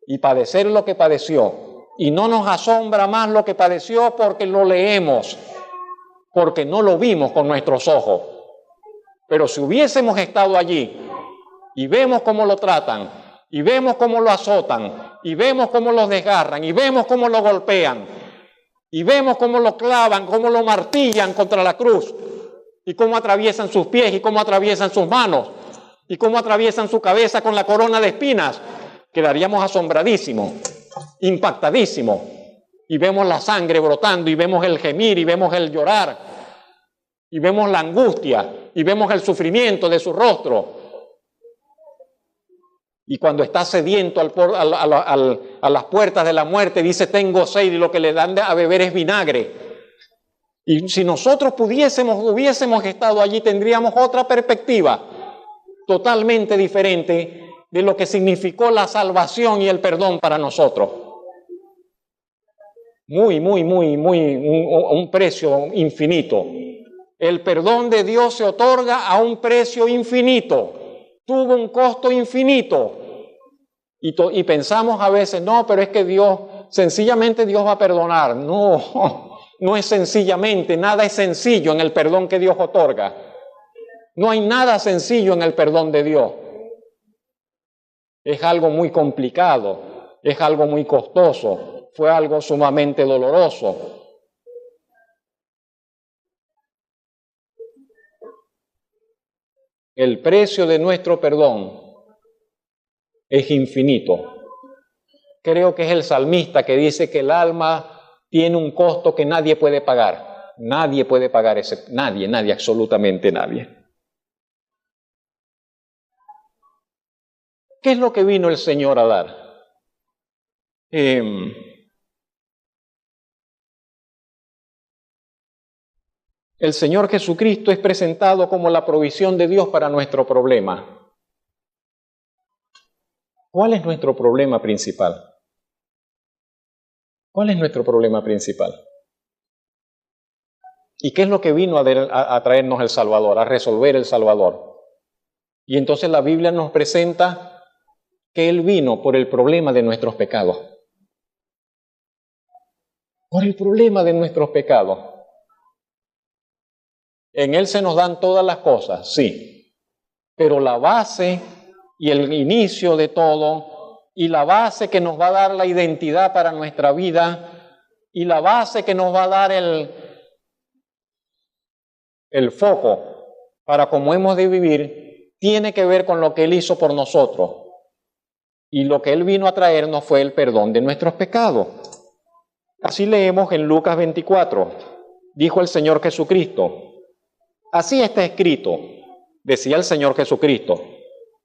y padecer lo que padeció. Y no nos asombra más lo que padeció porque lo leemos, porque no lo vimos con nuestros ojos. Pero si hubiésemos estado allí y vemos cómo lo tratan, y vemos cómo lo azotan, y vemos cómo lo desgarran, y vemos cómo lo golpean, y vemos cómo lo clavan, cómo lo martillan contra la cruz, y cómo atraviesan sus pies, y cómo atraviesan sus manos, y cómo atraviesan su cabeza con la corona de espinas, quedaríamos asombradísimos, impactadísimos, y vemos la sangre brotando, y vemos el gemir, y vemos el llorar, y vemos la angustia, y vemos el sufrimiento de su rostro. Y cuando está sediento a las puertas de la muerte, dice, tengo sed, y lo que le dan a beber es vinagre. Y si nosotros hubiésemos estado allí, tendríamos otra perspectiva. totalmente diferente de lo que significó la salvación y el perdón para nosotros. Un precio infinito. El perdón de Dios se otorga a un precio infinito. Tuvo un costo infinito. Y pensamos a veces, no, pero es que sencillamente Dios va a perdonar. No, no es sencillamente, nada es sencillo en el perdón que Dios otorga. No hay nada sencillo en el perdón de Dios. Es algo muy complicado, es algo muy costoso, fue algo sumamente doloroso. El precio de nuestro perdón es infinito. Creo que es el salmista que dice que el alma tiene un costo que nadie puede pagar. Nadie puede pagar nadie, absolutamente nadie. ¿Qué es lo que vino el Señor a dar? El Señor Jesucristo es presentado como la provisión de Dios para nuestro problema. ¿Cuál es nuestro problema principal? ¿Cuál es nuestro problema principal? ¿Y qué es lo que vino a traernos el Salvador, a resolver el Salvador? Y entonces la Biblia nos presenta que Él vino por el problema de nuestros pecados. Por el problema de nuestros pecados. En Él se nos dan todas las cosas, sí. Pero la base y el inicio de todo, y la base que nos va a dar la identidad para nuestra vida, y la base que nos va a dar el foco para cómo hemos de vivir, tiene que ver con lo que Él hizo por nosotros. Y lo que Él vino a traernos fue el perdón de nuestros pecados. Así leemos en Lucas 24. Dijo el Señor Jesucristo. Así está escrito, decía el Señor Jesucristo.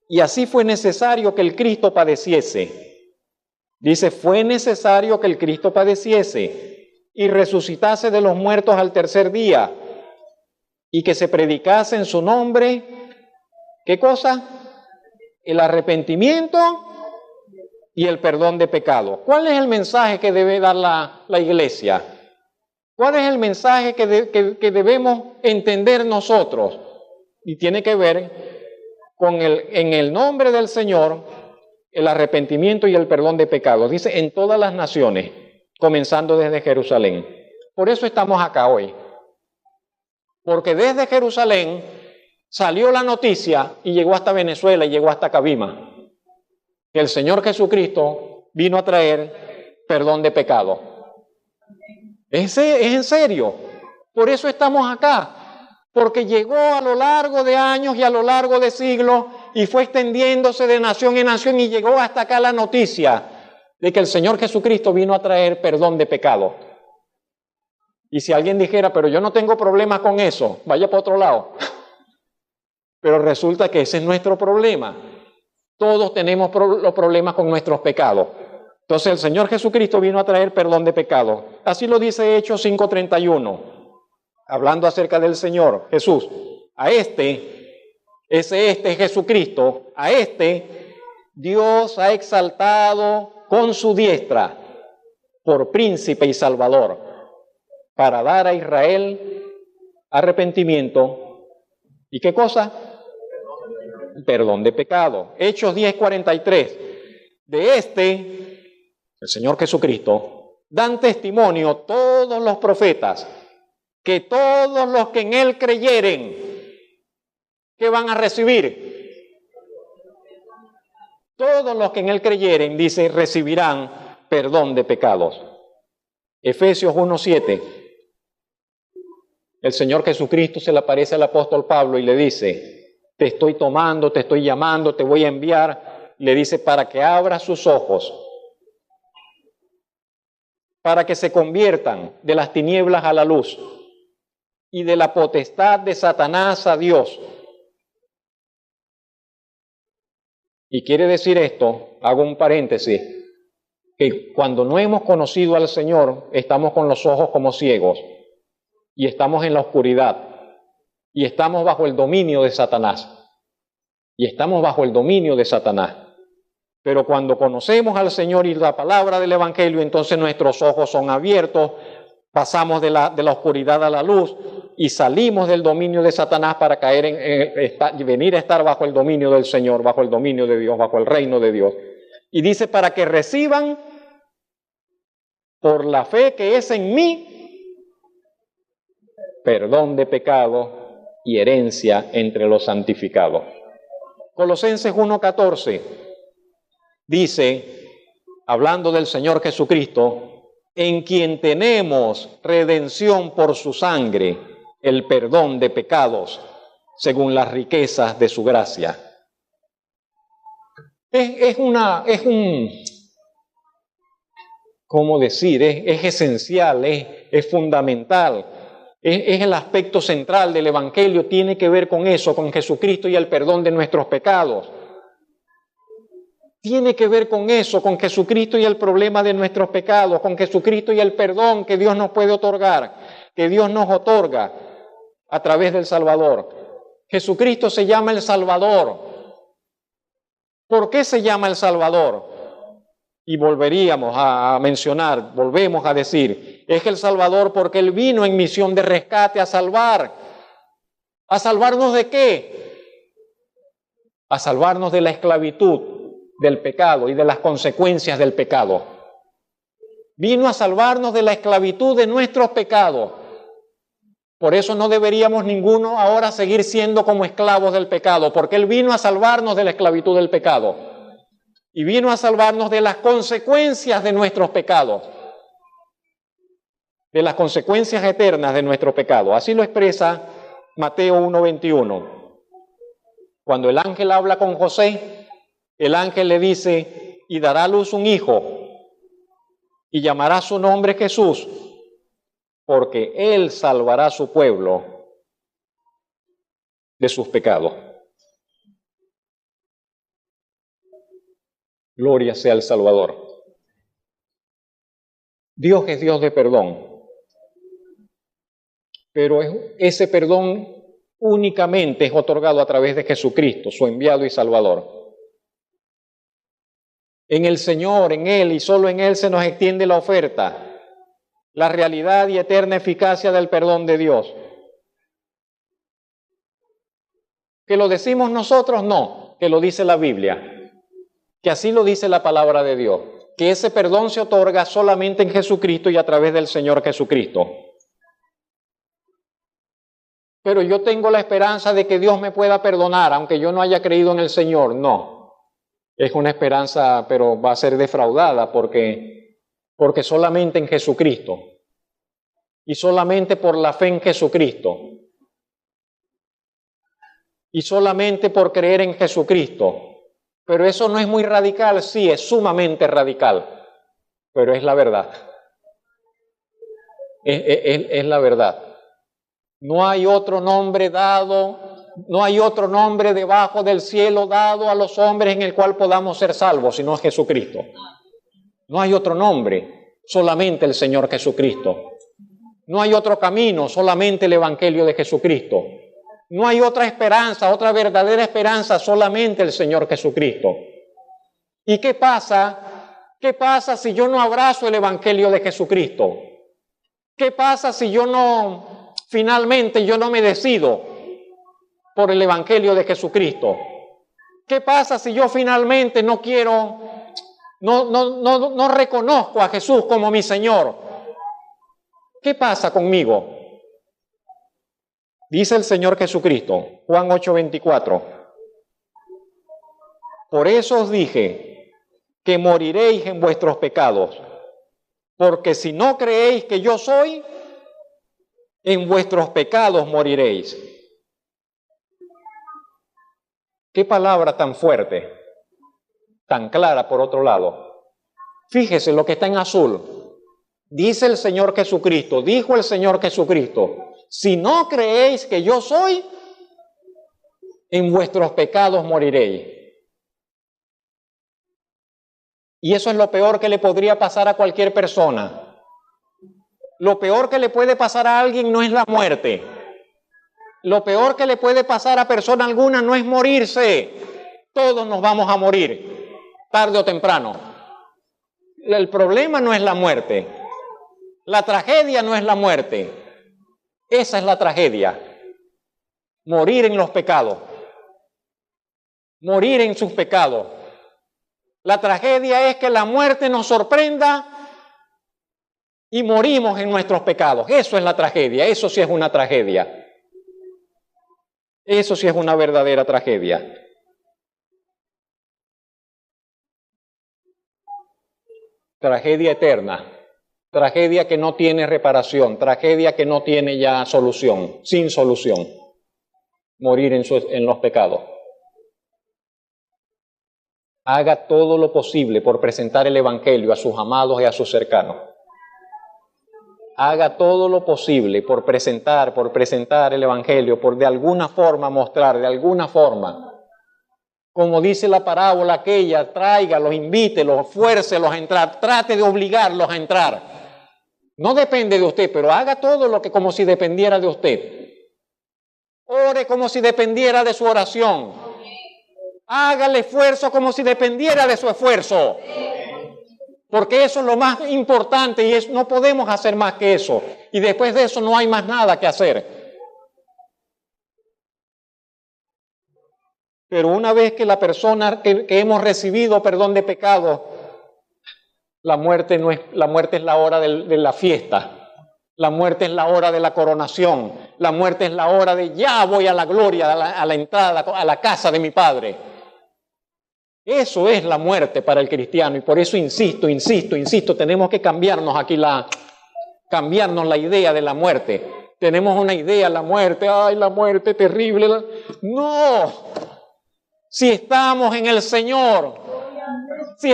Y así fue necesario que el Cristo padeciese. Dice, fue necesario que el Cristo padeciese y resucitase de los muertos al tercer día y que se predicase en su nombre, ¿qué cosa? El arrepentimiento y el perdón de pecados. ¿Cuál es el mensaje que debe dar la iglesia? ¿Cuál es el mensaje que debemos entender nosotros? Y tiene que ver con en el nombre del Señor, el arrepentimiento y el perdón de pecados. Dice, en todas las naciones, comenzando desde Jerusalén. Por eso estamos acá hoy. Porque desde Jerusalén salió la noticia y llegó hasta Venezuela y llegó hasta Cabima. Que el Señor Jesucristo vino a traer perdón de pecado. Es en serio. Por eso estamos acá. Porque llegó a lo largo de años y a lo largo de siglos y fue extendiéndose de nación en nación y llegó hasta acá la noticia de que el Señor Jesucristo vino a traer perdón de pecado. Y si alguien dijera, pero yo no tengo problemas con eso, vaya para otro lado. Pero resulta que ese es nuestro problema. Todos tenemos los problemas con nuestros pecados. Entonces el Señor Jesucristo vino a traer perdón de pecados. Así lo dice Hechos 5:31, hablando acerca del Señor Jesús. A este Jesucristo, a este Dios ha exaltado con su diestra por príncipe y salvador, para dar a Israel arrepentimiento. ¿Y qué cosa? Perdón de pecado. Hechos 10:43. De el Señor Jesucristo, dan testimonio todos los profetas, que todos los que en Él creyeren, ¿qué van a recibir? Todos los que en Él creyeren, dice, recibirán perdón de pecados. Efesios 1:7. El Señor Jesucristo se le aparece al apóstol Pablo y le dice, te estoy tomando, te estoy llamando, te voy a enviar. Le dice, para que abra sus ojos, para que se conviertan de las tinieblas a la luz y de la potestad de Satanás a Dios. Y quiere decir esto, hago un paréntesis, que cuando no hemos conocido al Señor, estamos con los ojos como ciegos y estamos en la oscuridad y estamos bajo el dominio de Satanás. y estamos bajo el dominio de Satanás. Pero cuando conocemos al Señor y la palabra del Evangelio, entonces nuestros ojos son abiertos, pasamos de la oscuridad a la luz y salimos del dominio de Satanás para venir a estar bajo el dominio del Señor, bajo el dominio de Dios, bajo el reino de Dios. Y dice, para que reciban por la fe que es en mí, perdón de pecado y herencia entre los santificados. Colosenses 1:14 dice, hablando del Señor Jesucristo, en quien tenemos redención por su sangre, el perdón de pecados, según las riquezas de su gracia. ¿Cómo decir? Es esencial, es fundamental. Es el aspecto central del Evangelio, tiene que ver con eso, con Jesucristo y el perdón de nuestros pecados. Tiene que ver con eso, con Jesucristo y el problema de nuestros pecados, con Jesucristo y el perdón que Dios nos puede otorgar, que Dios nos otorga a través del Salvador. Jesucristo se llama el Salvador. ¿Por qué se llama el Salvador? Y volvemos a decir, es el Salvador porque Él vino en misión de rescate a salvar. ¿A salvarnos de qué? A salvarnos de la esclavitud del pecado y de las consecuencias del pecado. Vino a salvarnos de la esclavitud de nuestros pecados. Por eso no deberíamos ninguno ahora seguir siendo como esclavos del pecado, porque Él vino a salvarnos de la esclavitud del pecado. Y vino a salvarnos de las consecuencias de nuestros pecados, de las consecuencias eternas de nuestro pecado. Así lo expresa Mateo 1:21. Cuando el ángel habla con José, el ángel le dice, y dará a luz un hijo, y llamará su nombre Jesús, porque Él salvará a su pueblo de sus pecados. Gloria sea al Salvador. Dios es Dios de perdón, pero ese perdón únicamente es otorgado a través de Jesucristo, su enviado y Salvador. En el Señor, en Él y solo en Él se nos extiende la oferta, la realidad y eterna eficacia del perdón de Dios. ¿Que lo decimos nosotros? No, que lo dice la Biblia, que así lo dice la palabra de Dios, que ese perdón se otorga solamente en Jesucristo y a través del Señor Jesucristo. Pero yo tengo la esperanza de que Dios me pueda perdonar, aunque yo no haya creído en el Señor. No. Es una esperanza, pero va a ser defraudada porque solamente en Jesucristo y solamente por la fe en Jesucristo y solamente por creer en Jesucristo. Pero eso no es muy radical, sí, es sumamente radical, pero es la verdad. Es la verdad. No hay otro nombre dado. No hay otro nombre debajo del cielo dado a los hombres en el cual podamos ser salvos, sino Jesucristo. No hay otro nombre, solamente el Señor Jesucristo. No hay otro camino, solamente el Evangelio de Jesucristo. No hay otra esperanza, otra verdadera esperanza, solamente el Señor Jesucristo. ¿Y qué pasa? ¿Qué pasa si yo no abrazo el Evangelio de Jesucristo? ¿Qué pasa si finalmente yo no me decido por el Evangelio de Jesucristo? ¿Qué pasa si yo finalmente no reconozco a Jesús como mi Señor? ¿Qué pasa conmigo? Dice el Señor Jesucristo, Juan 8:24, por eso os dije que moriréis en vuestros pecados, porque si no creéis que yo soy, en vuestros pecados moriréis. Qué palabra tan fuerte, tan clara por otro lado. Fíjese lo que está en azul. Dice el Señor Jesucristo, dijo el Señor Jesucristo, si no creéis que yo soy, en vuestros pecados moriréis. Y eso es lo peor que le podría pasar a cualquier persona. Lo peor que le puede pasar a alguien no es la muerte. Lo peor que le puede pasar a persona alguna no es morirse. Todos nos vamos a morir, tarde o temprano. El problema no es la muerte. La tragedia no es la muerte. Esa es la tragedia. Morir en los pecados. Morir en sus pecados. La tragedia es que la muerte nos sorprenda y morimos en nuestros pecados. Eso es la tragedia. Eso sí es una tragedia. Eso sí es una verdadera tragedia. Tragedia eterna. Tragedia que no tiene reparación. Tragedia que no tiene ya solución. Sin solución. Morir en los pecados. Haga todo lo posible por presentar el Evangelio a sus amados y a sus cercanos. Haga todo lo posible por presentar el Evangelio, por de alguna forma mostrar, de alguna forma. Como dice la parábola aquella, tráigalos, invítelos, fuércelos a entrar, trate de obligarlos a entrar. No depende de usted, pero haga todo lo que como si dependiera de usted. Ore como si dependiera de su oración. Haga el esfuerzo como si dependiera de su esfuerzo. Porque eso es lo más importante y no podemos hacer más que eso. Y después de eso no hay más nada que hacer. Pero una vez que la persona que hemos recibido perdón de pecados, la muerte es la hora de la fiesta. La muerte es la hora de la coronación. La muerte es la hora de ya voy a la gloria, a la entrada, a la casa de mi Padre. Eso es la muerte para el cristiano y por eso insisto, tenemos que cambiarnos la idea de la muerte. Tenemos una idea, la muerte, ay, la muerte terrible. No, si estamos en el Señor, si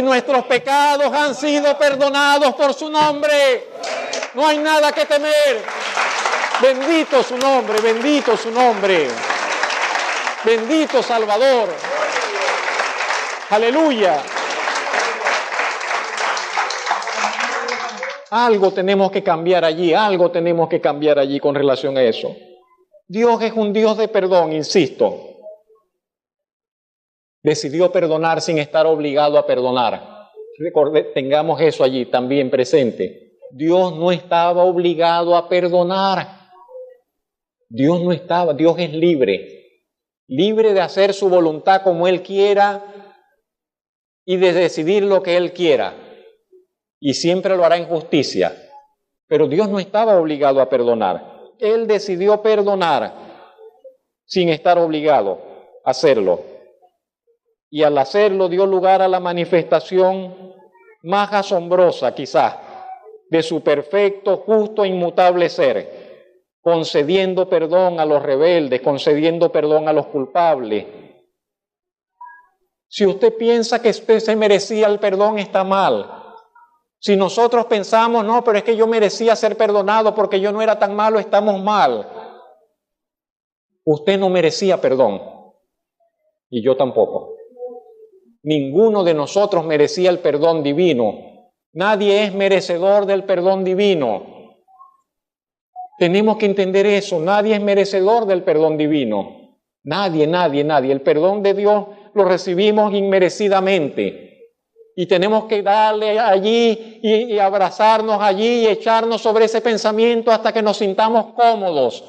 nuestros pecados han sido perdonados por su nombre, no hay nada que temer. Bendito su nombre, bendito su nombre. Bendito Salvador. Aleluya. Algo tenemos que cambiar allí con relación a eso. Dios es un Dios de perdón, insisto. Decidió perdonar sin estar obligado a perdonar. Tengamos eso allí también presente. Dios no estaba obligado a perdonar. Dios es libre. Libre de hacer su voluntad como Él quiera y de decidir lo que Él quiera. Y siempre lo hará en justicia. Pero Dios no estaba obligado a perdonar. Él decidió perdonar sin estar obligado a hacerlo. Y al hacerlo dio lugar a la manifestación más asombrosa quizás de su perfecto, justo e inmutable ser. Concediendo perdón a los rebeldes, concediendo perdón a los culpables. Si usted piensa que usted se merecía el perdón, está mal. Si nosotros pensamos, no, pero es que yo merecía ser perdonado porque yo no era tan malo, estamos mal. Usted no merecía perdón. Y yo tampoco. Ninguno de nosotros merecía el perdón divino. Nadie es merecedor del perdón divino. Tenemos que entender eso. Nadie es merecedor del perdón divino. Nadie. El perdón de Dios lo recibimos inmerecidamente. Y tenemos que darle allí y abrazarnos allí y echarnos sobre ese pensamiento hasta que nos sintamos cómodos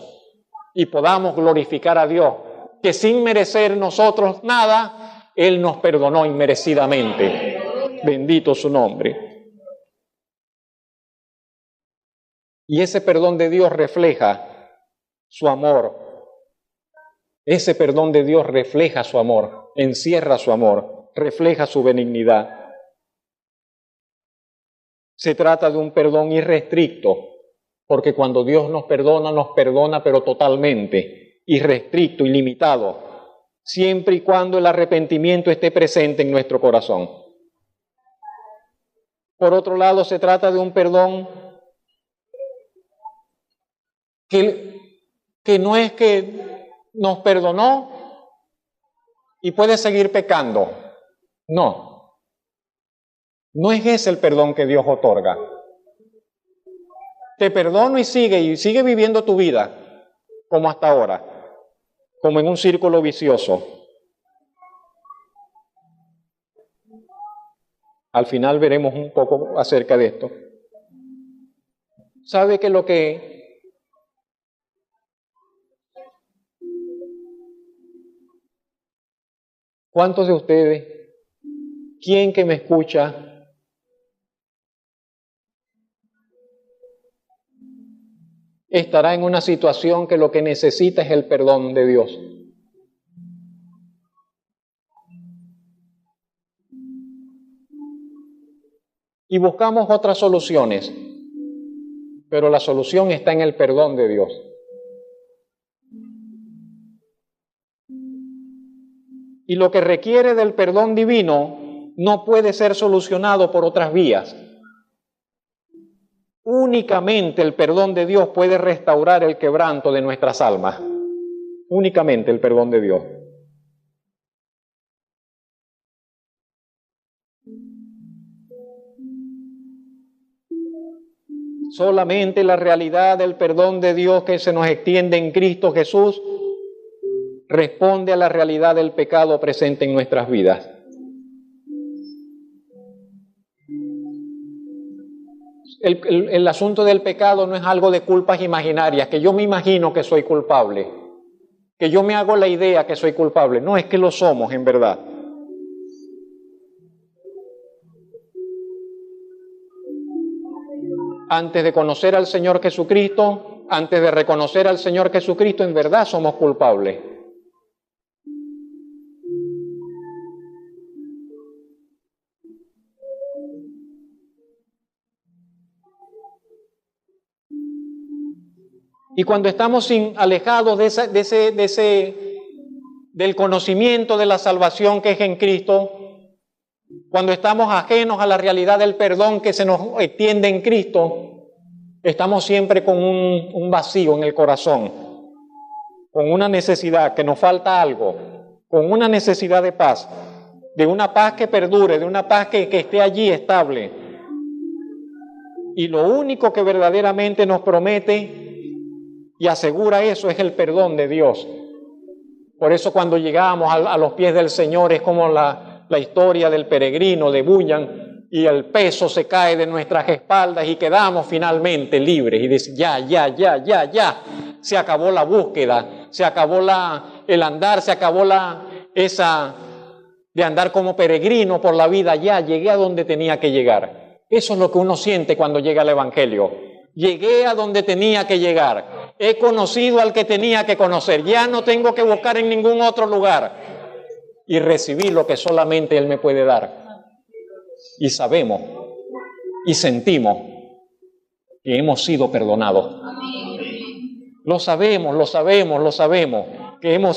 y podamos glorificar a Dios. Que sin merecer nosotros nada, Él nos perdonó inmerecidamente. Bendito su nombre. Y ese perdón de Dios refleja su amor. Ese perdón de Dios refleja su amor, encierra su amor, refleja su benignidad. Se trata de un perdón irrestricto, porque cuando Dios nos perdona pero totalmente, irrestricto, ilimitado, siempre y cuando el arrepentimiento esté presente en nuestro corazón. Por otro lado, se trata de un perdón que no es que nos perdonó y puede seguir pecando. No. No es ese el perdón que Dios otorga. te perdono y sigue viviendo tu vida como hasta ahora, como en un círculo vicioso. Al final veremos un poco acerca de esto. ¿Sabe que cuántos de ustedes, quién que me escucha, estará en una situación que lo que necesita es el perdón de Dios? Y buscamos otras soluciones, pero la solución está en el perdón de Dios. Y lo que requiere del perdón divino no puede ser solucionado por otras vías. Únicamente el perdón de Dios puede restaurar el quebranto de nuestras almas. Únicamente el perdón de Dios. Solamente la realidad del perdón de Dios que se nos extiende en Cristo Jesús responde a la realidad del pecado presente en nuestras vidas. El asunto del pecado no es algo de culpas imaginarias, que yo me imagino que soy culpable, que yo me hago la idea que soy culpable. No, es que lo somos en verdad. Antes de conocer al Señor Jesucristo, antes de reconocer al Señor Jesucristo, en verdad somos culpables. Y cuando estamos alejados del conocimiento de la salvación que es en Cristo, cuando estamos ajenos a la realidad del perdón que se nos extiende en Cristo, estamos siempre con un vacío en el corazón, con una necesidad, que nos falta algo, con una necesidad de paz, de una paz que perdure, de una paz que esté allí estable. Y lo único que verdaderamente nos promete y asegura eso es el perdón de Dios. Por eso cuando llegamos a los pies del Señor es como la historia del peregrino de Bunyan, y el peso se cae de nuestras espaldas y quedamos finalmente libres y decimos ya, se acabó la búsqueda, se acabó el andar, se acabó esa de andar como peregrino por la vida, ya llegué a donde tenía que llegar. Eso es lo que uno siente cuando llega al Evangelio. Llegué a donde tenía que llegar. He conocido al que tenía que conocer. Ya no tengo que buscar en ningún otro lugar. Y recibí lo que solamente Él me puede dar. Y sabemos y sentimos que hemos sido perdonados. Lo sabemos.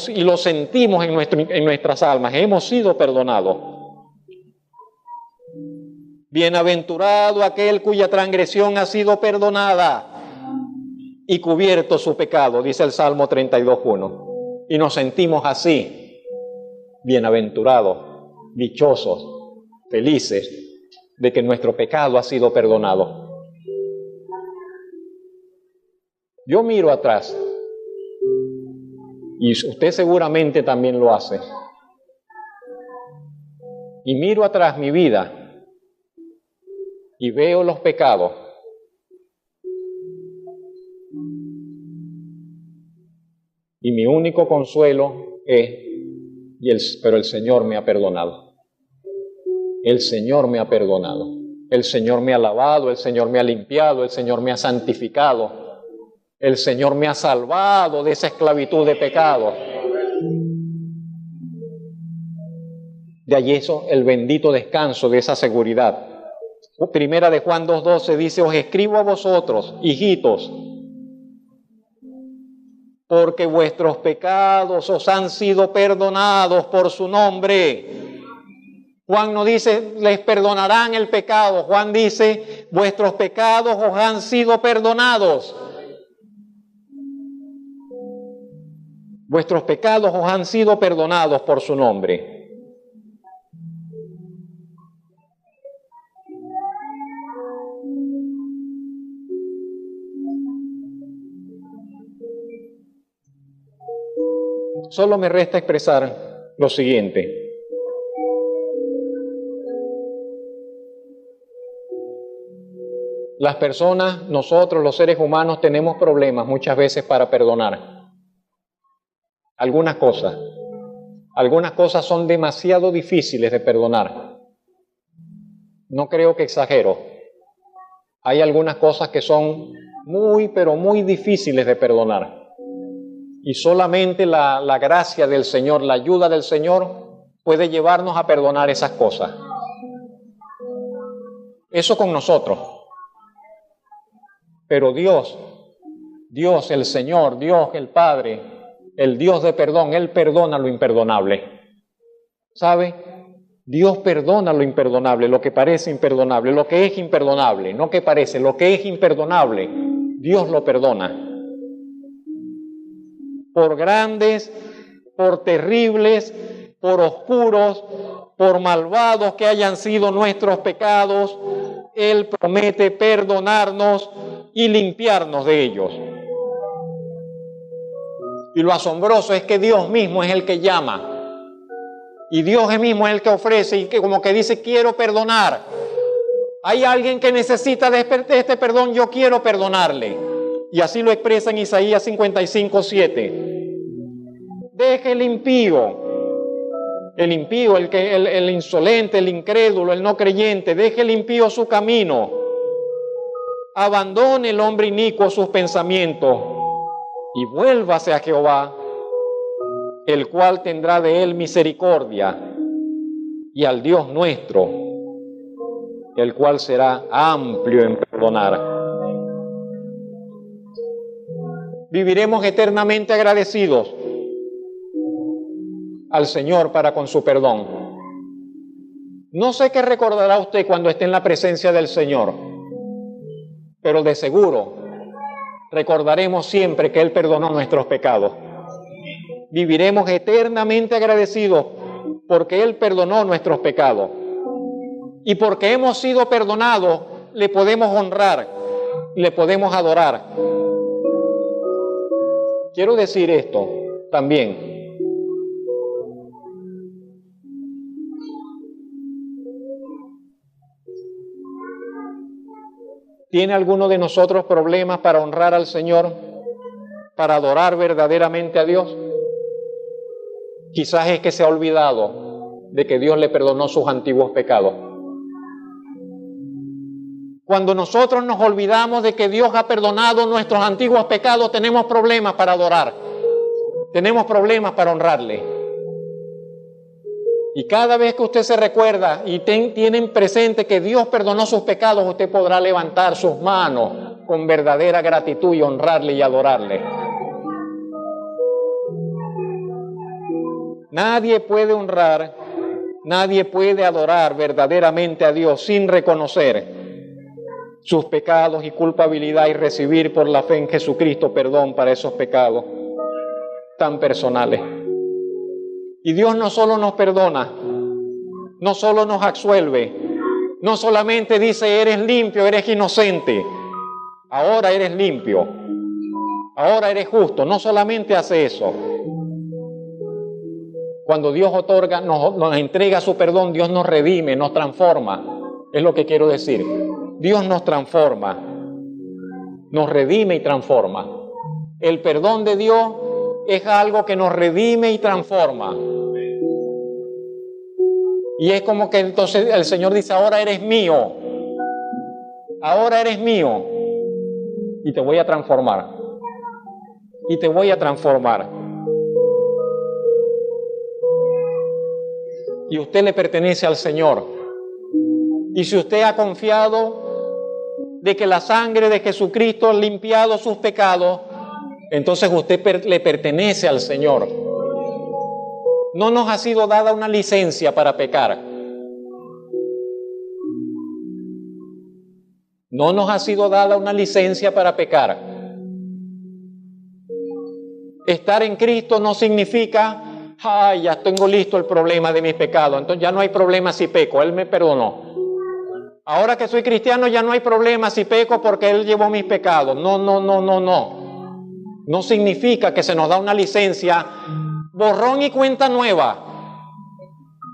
Y lo sentimos en nuestras almas. Hemos sido perdonados. Bienaventurado aquel cuya transgresión ha sido perdonada y cubierto su pecado, dice el Salmo 32:1. Y nos sentimos así, bienaventurados, dichosos, felices de que nuestro pecado ha sido perdonado. Yo miro atrás, y usted seguramente también lo hace, y miro atrás mi vida, y veo los pecados, y mi único consuelo es, pero el Señor me ha perdonado. El Señor me ha perdonado. El Señor me ha lavado, el Señor me ha limpiado, el Señor me ha santificado. El Señor me ha salvado de esa esclavitud de pecado. De allí eso, el bendito descanso de esa seguridad. Primera de Juan 2:12 dice: os escribo a vosotros, hijitos, porque vuestros pecados os han sido perdonados por su nombre. Juan no dice les perdonarán el pecado. Juan dice vuestros pecados os han sido perdonados. Vuestros pecados os han sido perdonados por su nombre. Solo me resta expresar lo siguiente. Las personas, nosotros los seres humanos, tenemos problemas muchas veces para perdonar. Algunas cosas son demasiado difíciles de perdonar. No creo que exagero. Hay algunas cosas que son muy, pero muy difíciles de perdonar. Y solamente la gracia del Señor, la ayuda del Señor puede llevarnos a perdonar esas cosas. Eso con nosotros. Pero Dios, el Señor, Dios el Padre, el Dios de perdón, Él perdona lo imperdonable. ¿Sabe? Dios perdona lo imperdonable, lo que parece imperdonable, lo que es imperdonable, no que parece, lo que es imperdonable, Dios lo perdona. Por grandes, por terribles, por oscuros, por malvados que hayan sido nuestros pecados, Él promete perdonarnos y limpiarnos de ellos. Y lo asombroso es que Dios mismo es el que llama. Y Dios mismo es el que ofrece y que como que dice, quiero perdonar. Hay alguien que necesita de este perdón, yo quiero perdonarle. Y así lo expresa en Isaías 55:7. Deje el impío, el insolente, el incrédulo, el no creyente, deje el impío su camino. Abandone el hombre inicuo sus pensamientos y vuélvase a Jehová, el cual tendrá de él misericordia, y al Dios nuestro, el cual será amplio en perdonar. Viviremos eternamente agradecidos al Señor para con su perdón. No sé qué recordará usted cuando esté en la presencia del Señor, pero de seguro recordaremos siempre que Él perdonó nuestros pecados. Viviremos eternamente agradecidos porque Él perdonó nuestros pecados. Y porque hemos sido perdonados, le podemos honrar, le podemos adorar. Quiero decir esto también. ¿Tiene alguno de nosotros problemas para honrar al Señor, para adorar verdaderamente a Dios? Quizás es que se ha olvidado de que Dios le perdonó sus antiguos pecados. Cuando nosotros nos olvidamos de que Dios ha perdonado nuestros antiguos pecados, tenemos problemas para adorar, tenemos problemas para honrarle. Y cada vez que usted se recuerda y tienen presente que Dios perdonó sus pecados, usted podrá levantar sus manos con verdadera gratitud y honrarle y adorarle. Nadie puede honrar, nadie puede adorar verdaderamente a Dios sin reconocer sus pecados y culpabilidad y recibir por la fe en Jesucristo perdón para esos pecados tan personales. Y Dios no solo nos perdona, no solo nos absuelve, no solamente dice eres limpio, eres inocente, ahora eres limpio, ahora eres justo, no solamente hace eso. Cuando Dios otorga, nos entrega su perdón, Dios nos redime, nos transforma, es lo que quiero decir. Dios nos transforma, nos redime y transforma. El perdón de Dios es algo que nos redime y transforma. Y es como que entonces el Señor dice, ahora eres mío, y te voy a transformar, y te voy a transformar. Y usted le pertenece al Señor. Y si usted ha confiado de que la sangre de Jesucristo ha limpiado sus pecados, entonces usted le pertenece al Señor. No nos ha sido dada una licencia para pecar. No nos ha sido dada una licencia para pecar. Estar en Cristo no significa, ya tengo listo el problema de mis pecados, entonces ya no hay problema si peco, Él me perdonó. Ahora que soy cristiano ya no hay problema si peco porque Él llevó mis pecados. No. No significa que se nos da una licencia borrón y cuenta nueva.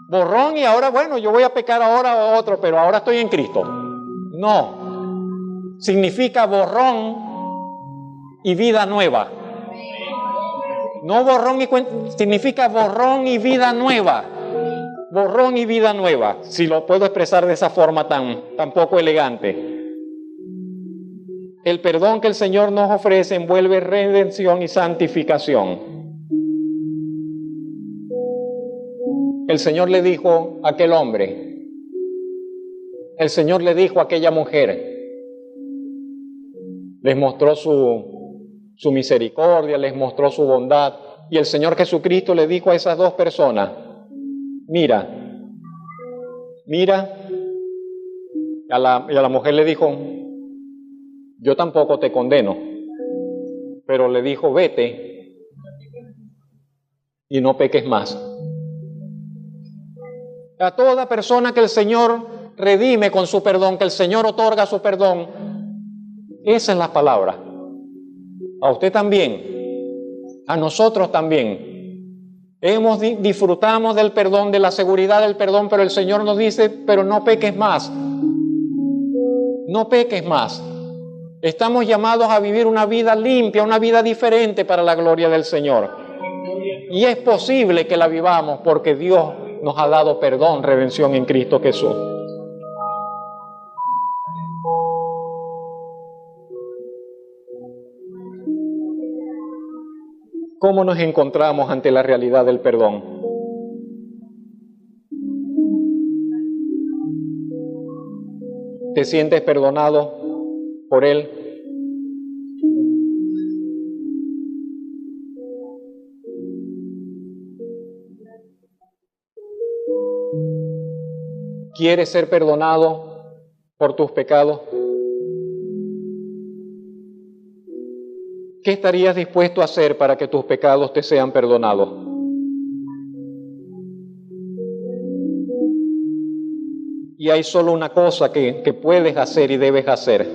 Borrón y ahora, bueno, yo voy a pecar ahora o otro, pero ahora estoy en Cristo. No. Significa borrón y vida nueva. No borrón y cuenta, significa borrón y vida nueva. Borrón y vida nueva, si lo puedo expresar de esa forma tan poco elegante. El perdón que el Señor nos ofrece envuelve redención y santificación. El Señor le dijo a aquel hombre, el Señor le dijo a aquella mujer, les mostró su misericordia, les mostró su bondad, y el Señor Jesucristo le dijo a esas dos personas, mira, y a la mujer le dijo, yo tampoco te condeno, pero le dijo, vete y no peques más. A toda persona que el Señor redime con su perdón, que el Señor otorga su perdón, esa es la palabra. A usted también, a nosotros también. Disfrutamos del perdón, de la seguridad del perdón, pero el Señor nos dice, pero no peques más. No peques más. Estamos llamados a vivir una vida limpia, una vida diferente para la gloria del Señor. Y es posible que la vivamos porque Dios nos ha dado perdón, redención en Cristo Jesús. ¿Cómo nos encontramos ante la realidad del perdón? ¿Te sientes perdonado por Él? ¿Quieres ser perdonado por tus pecados? ¿Qué estarías dispuesto a hacer para que tus pecados te sean perdonados? Y hay solo una cosa que puedes hacer y debes hacer.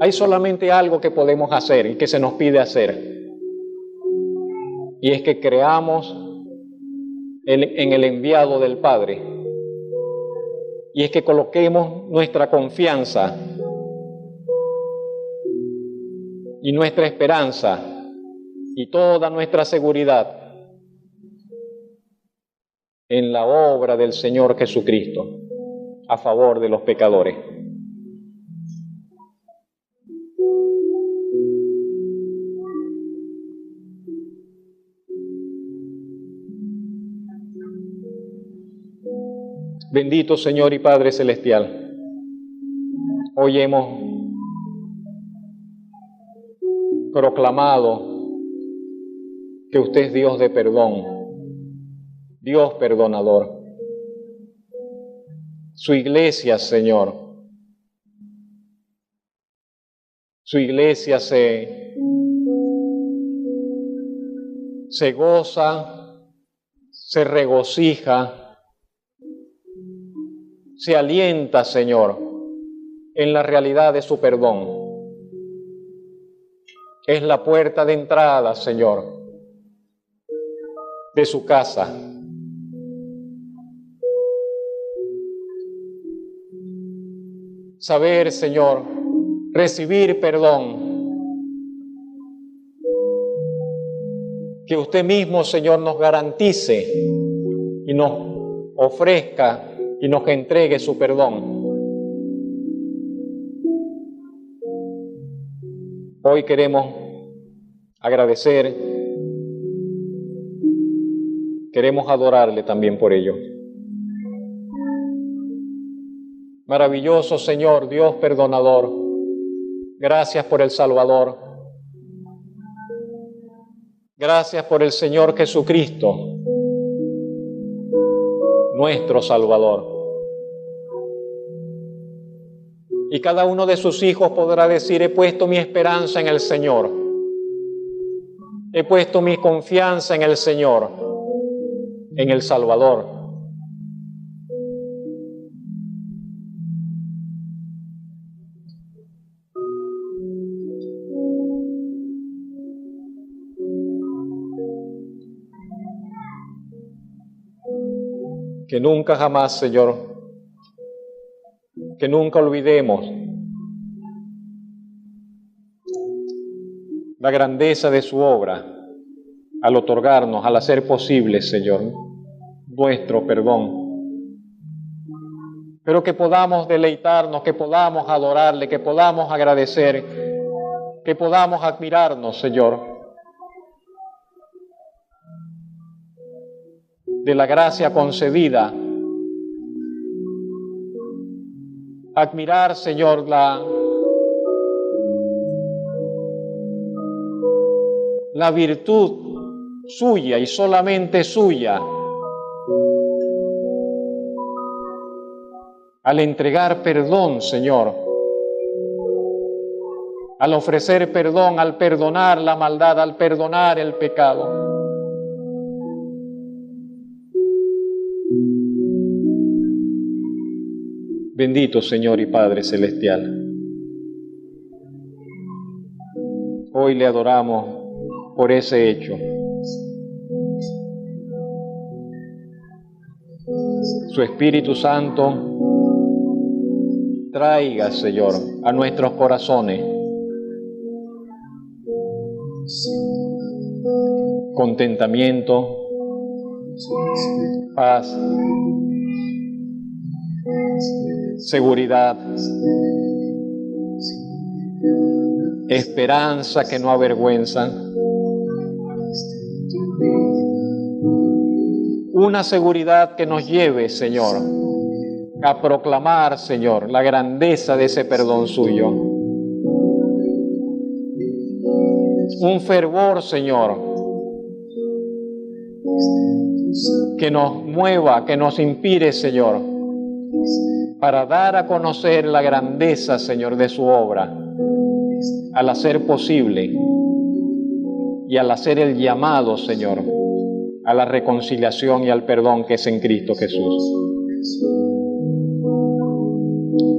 Hay solamente algo que podemos hacer y que se nos pide hacer. Y es que creamos en el enviado del Padre. Y es que coloquemos nuestra confianza y nuestra esperanza y toda nuestra seguridad en la obra del Señor Jesucristo a favor de los pecadores. Bendito Señor y Padre Celestial, hoy hemos proclamado que usted es Dios de perdón, Dios perdonador. Su iglesia, Señor, su iglesia se goza, se regocija, se alienta, Señor, en la realidad de su perdón. Es la puerta de entrada, Señor, de su casa. Saber, Señor, recibir perdón. Que usted mismo, Señor, nos garantice y nos ofrezca y nos entregue su perdón. Hoy queremos agradecer, queremos adorarle también por ello. Maravilloso Señor, Dios perdonador, gracias por el Salvador. Gracias por el Señor Jesucristo, nuestro Salvador. Y cada uno de sus hijos podrá decir, he puesto mi esperanza en el Señor. He puesto mi confianza en el Señor, en el Salvador. Que nunca jamás, Señor, que nunca olvidemos la grandeza de su obra al otorgarnos, al hacer posible, Señor, nuestro perdón. Pero que podamos deleitarnos, que podamos adorarle, que podamos agradecer, que podamos admirarnos, Señor, de la gracia concedida. Admirar, Señor, la virtud suya y solamente suya al entregar perdón, Señor, al ofrecer perdón, al perdonar la maldad, al perdonar el pecado. Bendito Señor y Padre Celestial, hoy le adoramos por ese hecho. Su Espíritu Santo traiga, Señor, a nuestros corazones contentamiento, paz, seguridad, esperanza que no avergüenza, una seguridad que nos lleve, Señor, a proclamar, Señor, la grandeza de ese perdón suyo. Un fervor, Señor, que nos mueva, que nos inspire, Señor, para dar a conocer la grandeza, Señor, de su obra, al hacer posible y al hacer el llamado, Señor, a la reconciliación y al perdón que es en Cristo Jesús.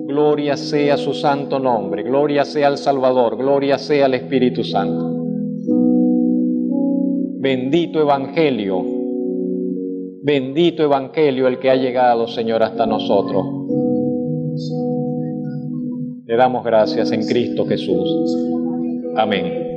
Gloria sea su santo nombre, gloria sea al Salvador, gloria sea al Espíritu Santo. Bendito Evangelio el que ha llegado, Señor, hasta nosotros. Le damos gracias en Cristo Jesús. Amén.